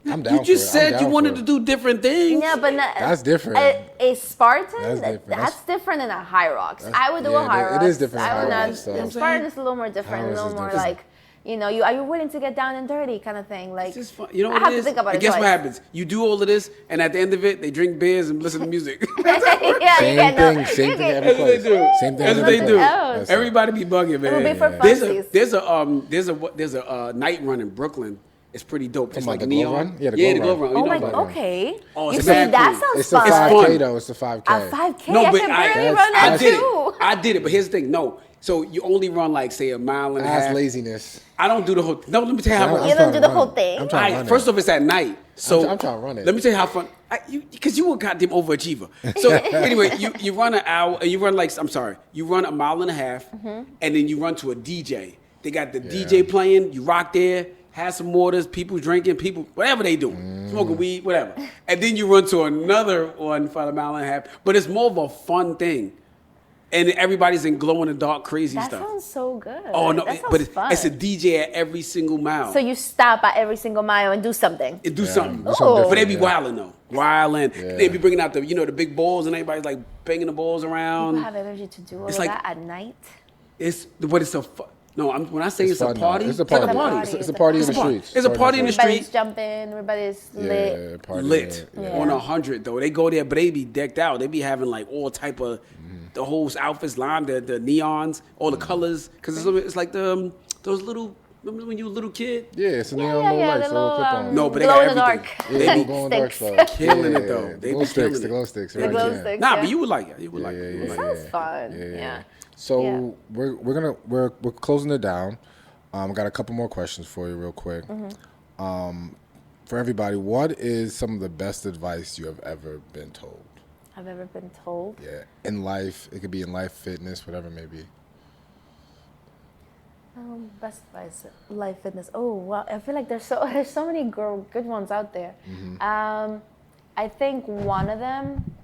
I'm down You just for it. I'm said you down wanted for to it. do different things. yeah, but not, That's different. A Spartan, That's different. that's different than a High Rocks. That's- I would do yeah, a High it Rocks. is different I than would High not. Rocks, though. The Spartan is a little more different, High a Rocks little is more different. like, are you willing to get down and dirty kind of thing? Like, It's just fun. You know I what have it to is? think about And it guess what twice. happens? You do all of this, and at the end of it, they drink beers and listen to music. yeah, Same you get no- thing. Same you thing get- every That's what they place. do. Same thing That's what every they do. place. else. That's it. Everybody be bugging, man. It would be for There's a night run in Brooklyn. It's pretty dope. It's Talking like about the Glow neon. Run? Yeah, the the Glow Glow Run. Run. Oh You my, know about about it. okay. Oh, You it's see, mad that cool. sounds It's a fun. 5K fun. though. It's a 5K. A 5K. No, I but can barely that's- run that I did too. it. I did it, but here's the thing. No, so you only run like say a mile and a That's half. laziness. I don't do the whole. No, let me tell you how. I'm I You trying don't to do the run whole it. thing? I'm trying to run First it. off, it's at night. So I'm trying to run it. Let me tell you how fun. Because you a goddamn overachiever. So anyway, you run an hour. You run you run a mile and a half, and then you run to a DJ. They got the DJ playing. You rock there. Have some waters, people drinking, people, whatever they do, smoking weed, whatever. And then you run to another one for a mile and a half. But it's more of a fun thing. And everybody's in glow in the dark, crazy That stuff. sounds so good. Oh, no, that sounds but fun. it's a DJ at every single mile. So you stop at every single mile and do something. and do something. do something Oh. But they be different, wilding though. Wilding. Yeah. They be bringing out the big balls and everybody's like banging the balls People around. have energy to do all It's of like- that at night. But it's a when I say it's a fun, though. party, It's a it's like party. a party. It's a party in It's the a party. streets. It's a party in the Everybody's street. jumping. Everybody's lit. Yeah, party Lit Yeah. on 100 though. They go there, but they be decked out. They be having like all type of the whole outfits line, the neons, all the colors, because it's like those little. Remember when you were a little kid? Yeah, it's a neon yeah, little yeah, lights, the little little, clip-on. No, but they glow got in the everything. dark. Yeah, They be glow in the dark sticks. stuff. killing it, though. They The glow be sticks, killing the it. glow sticks. The Right? glow Yeah. sticks. Nah, yeah. but you would like it. You would like Yeah, it. You yeah, would yeah. like it. Sounds fun. Yeah, Yeah. So Yeah. we're closing it down. Got a couple more questions for you, real quick. For everybody, what is some of the best advice you have ever been told? I've ever been told. Yeah, in life, it could be in life, fitness, whatever it may be. Best advice, life, fitness. Oh, well, I feel like there's so many good ones out there. I think one of them.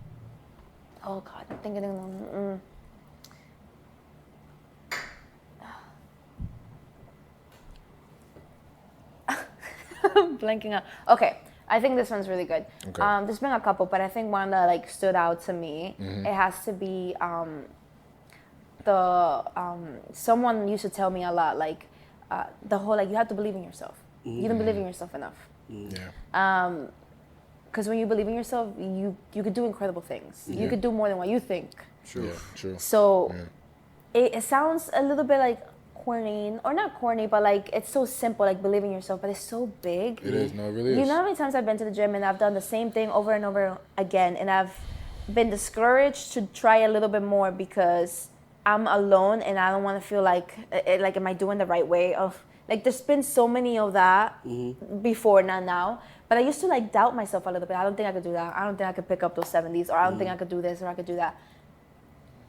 Oh God, I'm thinking of them. I'm blanking out. Okay, I think this one's really good. Okay. There's been a couple, but I think one that like stood out to me. It has to be someone used to tell me a lot, like the whole like you have to believe in yourself. You don't believe in yourself enough. Yeah. Because when you believe in yourself, you could do incredible things. You could do more than what you think. True. Yeah, true. So it sounds a little bit like corny, or not corny, but like it's so simple, like believing in yourself, but it's so big. It is. No, it really is. You know how many times I've been to the gym and I've done the same thing over and over again, and I've been discouraged to try a little bit more because I'm alone and I don't want to feel like am I doing the right way? Of like, there's been so many of that before, not now. But I used to like doubt myself a little bit. I don't think I could do that. I don't think I could pick up those 70s, or I don't think I could do this, or I could do that.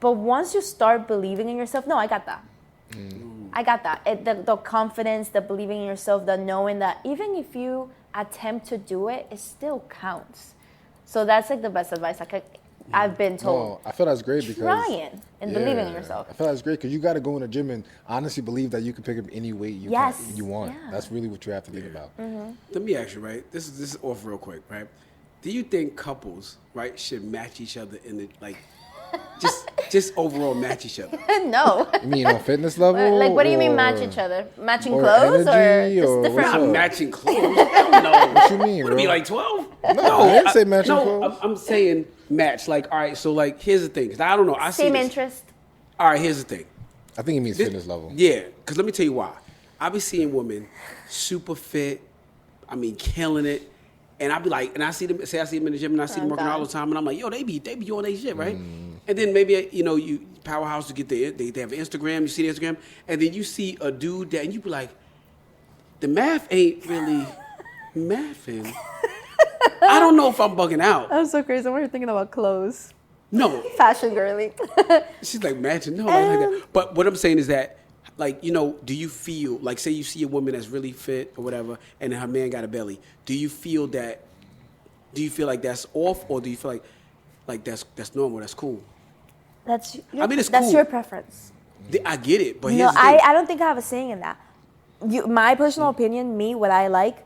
But once you start believing in yourself, no, I got that. I got that. The confidence, the believing in yourself, the knowing that even if you attempt to do it, it still counts. So that's like the best advice I've been told. No, I feel that's great because trying and believing in yourself. I feel that's great because you got to go in the gym and honestly believe that you can pick up any weight you want. Yeah. That's really what you have to think about. Let me ask you, right? This is off real quick, right? Do you think couples, right, should match each other in the like, just overall match each other? No. You mean on fitness level? Like, what do you mean or- match each other? Matching or clothes energy, or or just what's different? up? Not matching clothes. No. What you mean, Would it bro? be like 12? No, I didn't say matching no, clothes. I'm saying match. Like, all right, so like, here's the thing. 'Cause I don't know. I see Same this. interest. All right, here's the thing. I think it means fitness level. Yeah, because let me tell you why. I be seeing women super fit, I mean, killing it. And I be like, and I see them in the gym and I see them working out all the time. And I'm like, yo, they be on their shit, right? And then maybe, you Powerhouse to get they have Instagram, you see the Instagram. And then you see a dude that, and you be like, the math ain't really mathing. I don't know if I'm bugging out. I'm so crazy. I'm thinking about clothes. No, Fashion girly. she's like, matching. No, like that. But what I'm saying is that, like, do you feel, like, say you see a woman that's really fit or whatever, and her man got a belly. Do you feel like that's off, or do you feel like that's normal, that's cool? That's it's that's cool. your preference. I get it, but No, here's the thing. I don't think I have a saying in that. My personal opinion, what I like,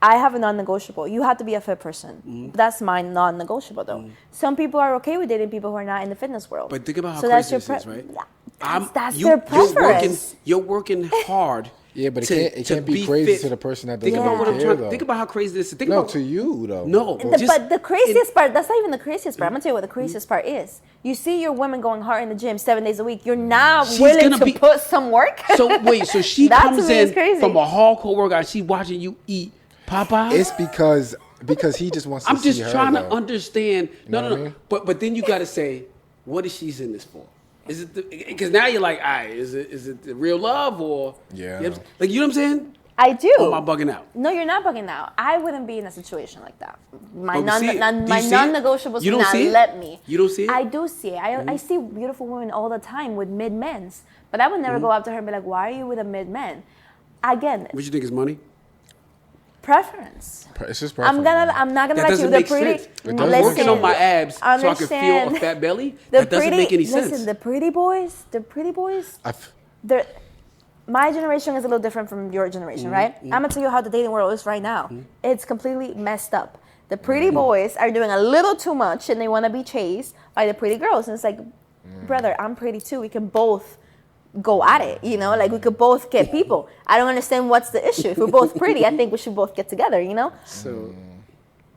I have a non-negotiable. You have to be a fit person. That's my non-negotiable, though. Some people are okay with dating people who are not in the fitness world. But think about how so crazy that's this is, right? That's their preference. You're working hard. Yeah, but to it can't be be crazy fit. to the person that Think doesn't about what I'm care, trying. though. Think about how crazy this is. Think No, about to you, though. No, But the craziest part, that's not even the craziest part. I'm going to tell you what the craziest part is. You see your women going hard in the gym 7 days a week. You're now She's willing gonna to put some work. So wait, so she That to comes me is in crazy. from a hardcore workout. She's watching you eat Popeyes. It's because he just wants to I'm see just her, trying to though. understand. know No. what I mean? But then you got to say, what is she's in this for? Is it because now you're like, all right, is it the real love or Yeah. You know, like, you know what I'm saying? I do. Or am I bugging out? No, you're not bugging out. I wouldn't be in a situation like that. My But we see it. Do you see it? non-negotiables You would don't not see it? let me. You don't see it? I do see it. I see beautiful women all the time with mid-mens. But I would never go up to her and be like, why are you with a mid-man? Again, What you think is money? preference. It's just preference. I'm not gonna That let you. doesn't The make pretty. sense. It I'm doesn't. working on my abs so I can feel a Understand. fat belly. The That doesn't make any sense. Listen, the pretty boys. They're, my generation is a little different from your generation, right? I'm gonna tell you how the dating world is right now. It's completely messed up. The pretty boys are doing a little too much, and they want to be chased by the pretty girls. And it's like, brother, I'm pretty too. We can both go at it, like we could both get people. I don't understand what's the issue. If we're both pretty, I think we should both get together, So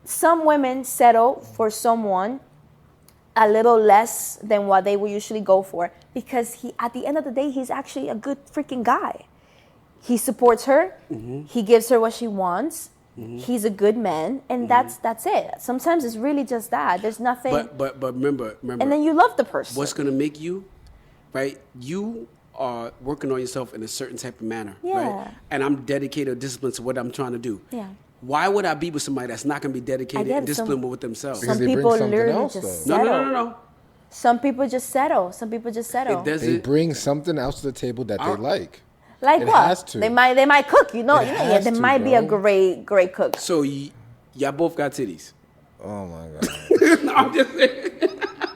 Some women settle for someone a little less than what they would usually go for, because he, at the end of the day, he's actually a good freaking guy. He supports her. He gives her what she wants. He's a good man, and that's it. Sometimes it's really just that. There's nothing. But remember. And then you love the person. What's gonna make you, right? You are working on yourself in a certain type of manner, Yeah. right? And I'm dedicated or disciplined to what I'm trying to do. Yeah. Why would I be with somebody that's not gonna be dedicated get and it. disciplined with themselves? Because Some they bring people something literally else, just though. settle. No. Some people just settle. Some people just settle. It They doesn't. bring something else to the table that they like. Like It what? has to. They might cook. You know, It yeah, has they to, might be a bro. great cook. So y'all both got titties. Oh my god. No, I'm just saying.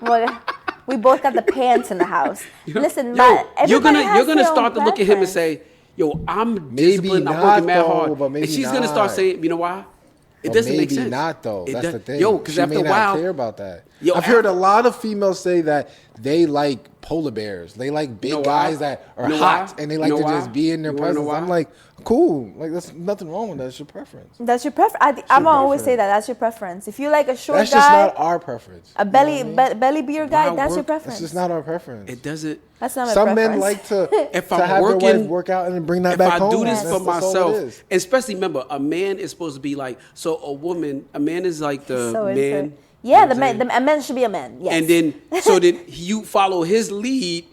Well, we both got the pants in the house. Listen, Yo, but you're everybody has gonna their start to own look at him and preference. say, "Yo, I'm Maybe disciplined. I'm not, working mad though, hard," but maybe and she's gonna start not. saying, "You know why? It But doesn't make maybe sense." not though. It That's does- the thing. Yo, because She after may a not while, care about that. Yo, I've heard a lot of females say that they like polar bears. They like big You know why? guys that are You know hot, why? and they You like know to why? just be in their You wanna know presence. I'm why? like, cool. Like, there's nothing wrong with that. It's your preference. That's your preference. I'm gonna always say that. That's your preference. If you like a short That's just guy, not our preference. a belly beer guy, Why that's your work- preference. It's just not our preference. It doesn't. That's not my Some preference. men like to, If to I'm have their working, wife work out and then bring that if back I home. do this That's- for that's all myself, it is. especially remember, a man is supposed to be like, so a man is like the So man. insane. Yeah, you know the what I'm man. saying? A man should be a man. Yes. And then, so then you follow his lead,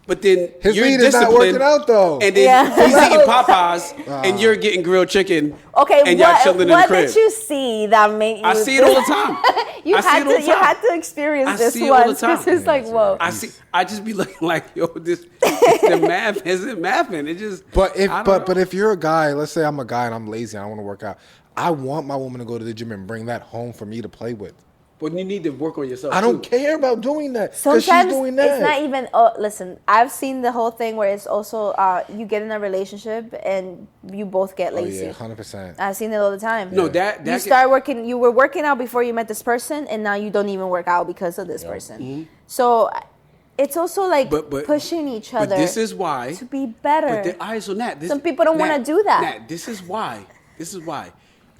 but then His you're lead is not disciplined, working out, though. And then Yeah. he's eating Popeyes, and you're getting grilled chicken. okay, and y'all what, chilling in the what crib. did you see that made you? I see it all the time. you I see had it all the to. You time. had to experience I this see it all the once time. because it's like, whoa. I just be looking like, yo, this the math isn't mathing. It just. But if I don't know. but if you're a guy, let's say I'm a guy and I'm lazy and I want to work out, I want my woman to go to the gym and bring that home for me to play with. But you need to work on yourself. I don't too. care about doing that because she's Sometimes doing that. it's not even. Listen, I've seen the whole thing where it's also you get in a relationship and you both get Oh lazy. yeah, 100%. I've seen it all the time. No, that you can- start working. You were working out before you met this person, and now you don't even work out because of this person. So it's also like But- pushing each other. But this is why. to be better. But all right, so Nat, this, Some people don't wanna do that. Nat, this is why.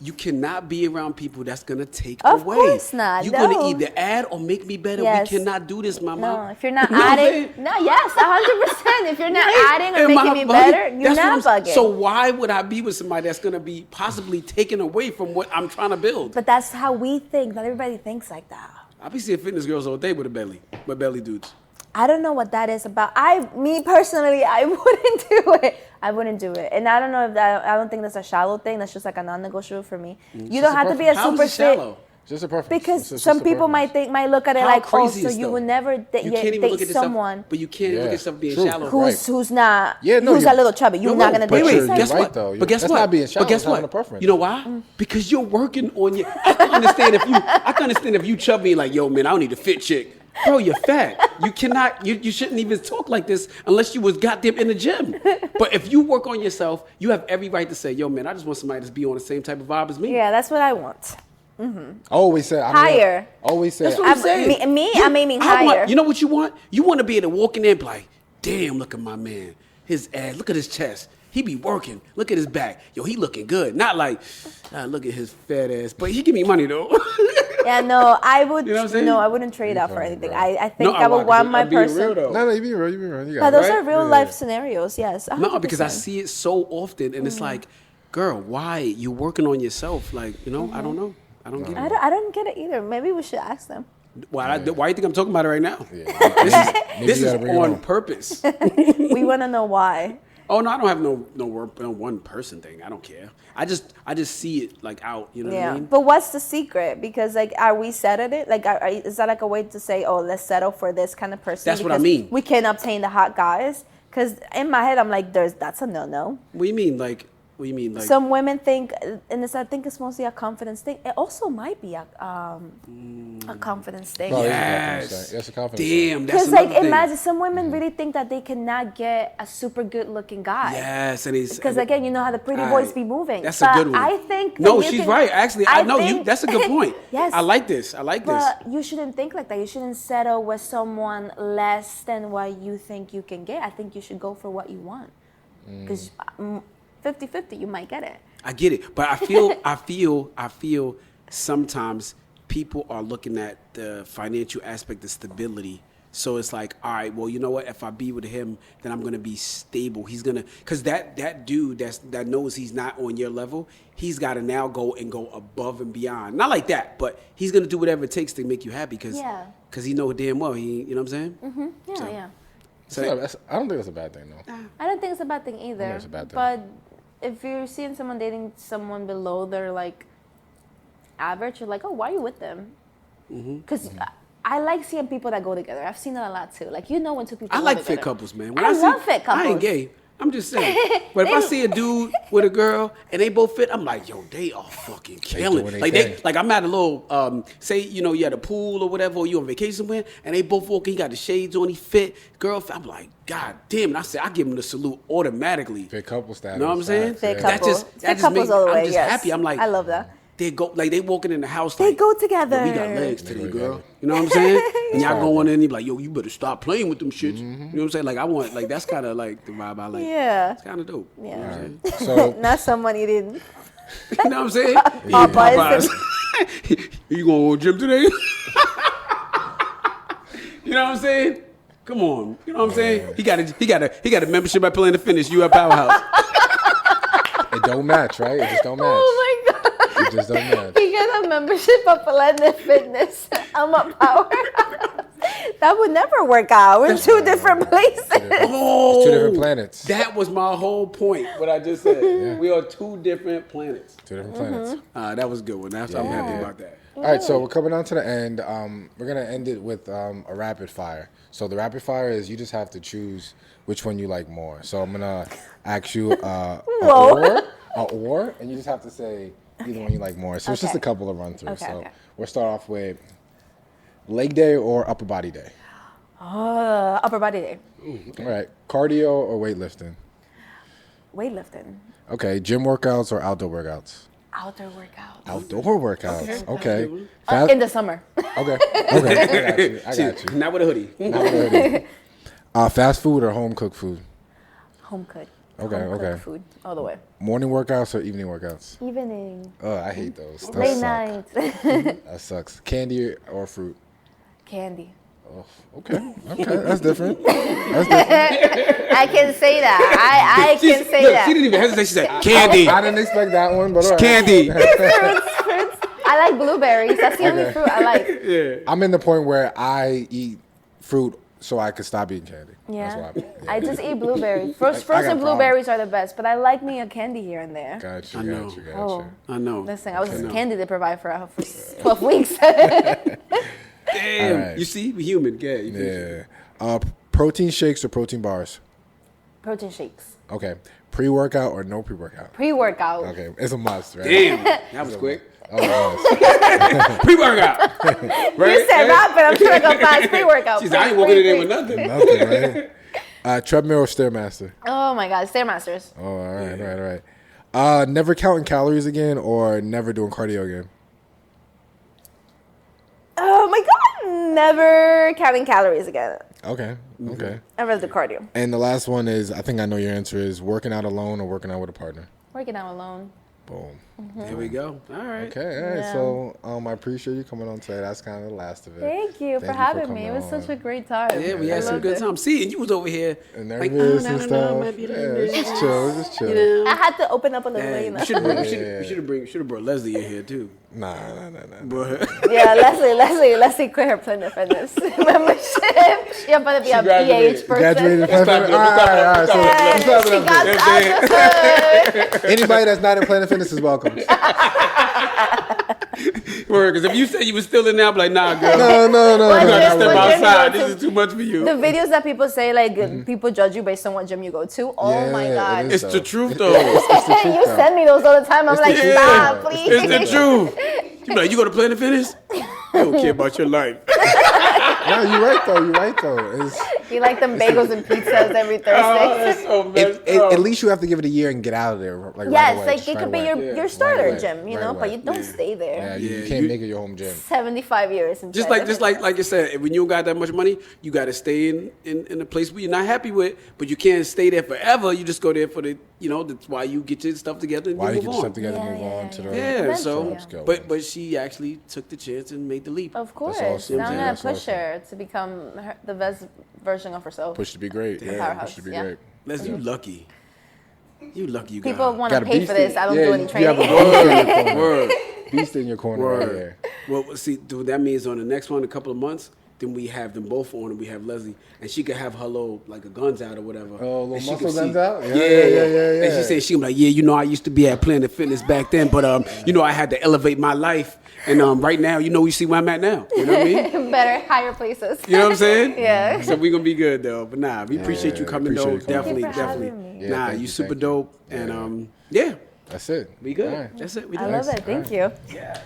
You cannot be around people that's gonna take Of away. course not, You're no. gonna either add or make me better. Yes. We cannot do this, mama. No, if you're not You know what I'm adding, saying? no, yes, 100%. If you're not adding or Am I making me bugging? better, you're That's not what I'm- bugging. So why would I be with somebody that's gonna be possibly taken away from what I'm trying to build? But that's how we think. Not everybody thinks like that. I be seeing fitness girls all day with a belly, with belly dudes. I don't know what that is about. Me personally, I wouldn't do it. I wouldn't do it. And I don't know if that, I don't think that's a shallow thing. That's just like a non-negotiable for me. You don't have to be a How is super it shallow? fit. Just a preference. Because It's just some a people preference. might look at it How like, oh, crazy so is you though? would never You can't even look date at yourself, someone but you can't even look at Yeah, yourself being true. shallow. who's not Yeah, no, who's you're- a little chubby. You're No, not no, gonna but date you're- yourself. guess right, what? though. But guess That's what? not being shallow, But guess it's having what? a preference. You know why? Because you're working on your. I can understand if you chubby and like, yo, man, I don't need a fit chick. Bro, you're fat. You cannot. You shouldn't even talk like this unless you was goddamn in the gym. But if you work on yourself, you have every right to say, yo, man, I just want somebody to be on the same type of vibe as me. Yeah, that's what I want. Always said Higher. Always said. That's what I'm saying. I'm aiming higher. You know what you want? You want to be able to walk in there and be like, damn, look at my man. His ass, look at his chest. He be working. Look at his back. Yo, he looking good. Not like, look at his fat ass. But he give me money though. Yeah, no, I would. You know what I'm saying? No, I wouldn't trade that for funny, anything. bro. I think No, I would want my I'm being person. real, though. No, you be real. You be real. You But got it. those Right? are real Yeah. life scenarios. Yes. No, because I 100%. see it so often, and it's like, girl, why you working on yourself? Like, I don't know. I don't get it. I don't get it either. Maybe we should ask them. Why do you think I'm talking about it right now? Yeah. This you is gotta bring it on on. purpose. We want to know why. Oh no, I don't have no one person thing. I don't care. I just see it like out. You know what I Yeah. mean? But what's the secret? Because like, are we set at it? Like, is that like a way to say, oh, let's settle for this kind of person? That's what I because mean. We can obtain the hot guys. Because in my head, I'm like, that's a no-no. What do you mean? Like, what do you mean? Like, Some women think, and I think it's mostly a confidence thing. It also might be a confidence thing. No, yes. That's a confidence. Damn, that's Because like, another thing. imagine some women really think that they cannot get a super good-looking guy. Yes, and he's Because again, you know how the pretty boys be moving. That's But a good one. I think no, that you she's can- right. Actually, I know you. think- That's a good point. Yes. I like this. But you shouldn't think like that. You shouldn't settle with someone less than what you think you can get. I think you should go for what you want. Because 50-50, you might get it. I get it, but I feel sometimes people are looking at the financial aspect of stability. So it's like, all right, well, you know what? If I be with him, then I'm gonna be stable. He's gonna, cause that dude that knows he's not on your level, he's got to now go above and beyond. Not like that, but he's gonna do whatever it takes to make you happy, cause he know damn well you know what I'm saying? Mm-hmm. Yeah, So- yeah. I don't think that's a bad thing, though. I don't think it's a bad thing either. it's a bad thing. But if you're seeing someone dating someone below their like average, you're like, oh, why are you with them? Because I like seeing people that go together. I've seen it a lot too. Like, you know when two people I go like together. fit couples, man. I love fit couples. I ain't gay. I'm just saying. But if I see a dude with a girl and they both fit, I'm like, yo, they are fucking killing. doing Like their they, thing. like I'm at a little, say, you know, you at a pool or whatever, or you on vacation somewhere, and they both walking. He got the shades on, he fit, girl. Fit. I'm like, God damn! And I said, I give him the salute automatically. Fit couple status. You know what I'm saying? Fit Yeah. couple. That Fit couples makes, all the way, I'm just yes. happy. I'm like, I love that. They go like they walking in the house. They like, go together. "Yo, we got legs They today, go girl. together. You know what I'm saying? And y'all fire, going bro. in and you be like, yo, you better stop playing with them shits. You know what I'm saying? Like I want, like that's kind of like the vibe I like. Yeah. It's kind of dope. Yeah. You know what I'm saying? So, Not someone eating You know what I'm saying? Popeyes. You going to the gym today? You know what I'm saying? Come on. You know what I'm saying? He got a membership at Planet Fitness. You at Powerhouse. it don't match, right? It just don't match. Oh my God. It just don't match. He got a membership of Planet Fitness. I'm a power. That would never work out. We're in two different places. Oh, Two different planets. That was my whole point. What I just said. We are two different planets. Two different planets. That was a good one. I'm happy about that. All right, so we're coming on to the end. We're gonna end it with a rapid fire. So the rapid fire is you just have to choose which one you like more. So I'm gonna ask you a or, and you just have to say either one you like more. So it's just a Okay. couple of run through. Okay, so okay. we'll start off with leg day or upper body day. Upper body day. All right, cardio or weightlifting. Weightlifting. Okay, gym workouts or outdoor workouts. Outdoor workout. Outdoor workouts. Okay. In the summer. Okay. Okay. I got you. Not with a hoodie. Not with a hoodie. Fast food or home cooked food. Home cooked. Okay, Home cooked okay. food all the way. Morning workouts or evening workouts. Evening. Oh, I hate those. Those Late suck. nights. That sucks. Candy or fruit. Candy. Oh, okay. Okay, that's different. That's different. I can say that. I can say Look, that. she didn't even hesitate. She said, candy. I didn't expect that one, but all right. Candy. Fruits. I like blueberries. That's the only Okay. fruit I like. I'm in the point where I eat fruit so I could stop eating candy. Yeah. That's why. I just eat blueberries. Frozen problem. blueberries are the best, but I like me a candy here and there. Got you. I know. Got you. Got Oh. you. I know. Listen, I was Okay. candy to provide for 12 weeks. Damn. All right. You see? We human. Yeah. You Yeah. Protein shakes or protein bars. Protein shakes. Okay. Pre-workout or no pre-workout. Pre-workout. Okay, it's a must, right? Damn. That was quick. Oh, yes. Pre-workout. You said rapid. I'm trying to go fast. Pre-workout. She's I ain't walking in there with nothing. Nothing, right? Treadmill or stairmaster. Oh my God, Stairmasters. Oh, all right, all right. Never counting calories again or never doing cardio again. Oh my God, never counting calories again. Okay, okay. I'd rather do cardio. And the last one is, I think I know your answer is working out alone or working out with a partner. Working out alone. Boom. There we go. All right. Okay, all right. Yeah. So I appreciate you coming on today. That's kind of the last of it. Thank you for Thank having me. coming It was on. such a great time. Yeah, we I had some loved good it. time. See, and you was over here And like, nervous I and don't stuff. know, might be Yeah, the it's just chill. It's just chill. You know? I had to open up a little, you know. You should have brought Leslie in here too. Nah. But Yeah, Leslie quit her Planet Fitness membership. She about to be a graduated. PH person. Graduated. Let's clap it up, let's clap it up, let's clap it up. So Yeah, she got out of hood. anybody that's not in Planet Fitness is welcome. because if you said you was still in there, I'm like, nah, girl. No. Well, You gotta just step what gym you outside. go This to. is too much for you. The videos that people say, like, people judge you based on what gym you go to. Oh my Yeah, God. it is. It's the truth though. You send me those all the time. I'm like, truth. stop, Yeah. please. It's the truth. You be like, you go to Planet Fitness? I don't care about your life. No, you're right though. You're right though. You like them bagels and pizzas every Thursday. At least you have to give it a year and get out of there. Like Yes, right away, like just it right could be away. your starter away. gym, you Right know, away. but you don't stay Yeah, there. you can't make it your home gym. 75 years. And Just like you said, when you don't got that much money, you got to stay in a place where you're not happy with, but you can't stay there forever. You just go there for the, that's why you get your stuff together and Why you you move get on. yourself together and move Yeah, on to the Yeah, so Eventually, yeah. but she actually took the chance and made the leap. Of course. awesome. Now I'm Yeah, gonna that's push awesome. her to become the best version of herself. push to be great. Yeah, powerhouse, push to be yeah. great. Les, you lucky. You lucky you got People her. want to Got a pay beast for this. in- I don't yeah, do any you have training. a Word. beast in your corner right there. Word. Well, see, dude, that means on the next one, a couple of months, then we have them both on, and we have Leslie, and she could have her little like a guns out or whatever. Oh, little And she muscle could guns see- out? Yeah, And yeah. she said she was like, I used to be at Planet Fitness back then, but I had to elevate my life, and right now, you see where I'm at now. You know what I mean? Better higher places. You know what I'm saying? Yeah. So we gonna be good though. But nah, we appreciate you coming appreciate though. you coming. Definitely, Thank you for definitely. having me. Yeah, Nah, thank you you, super thank you. dope, and yeah, That's it. we good. All right. That's it. We I done. love it. Thank you. Yeah.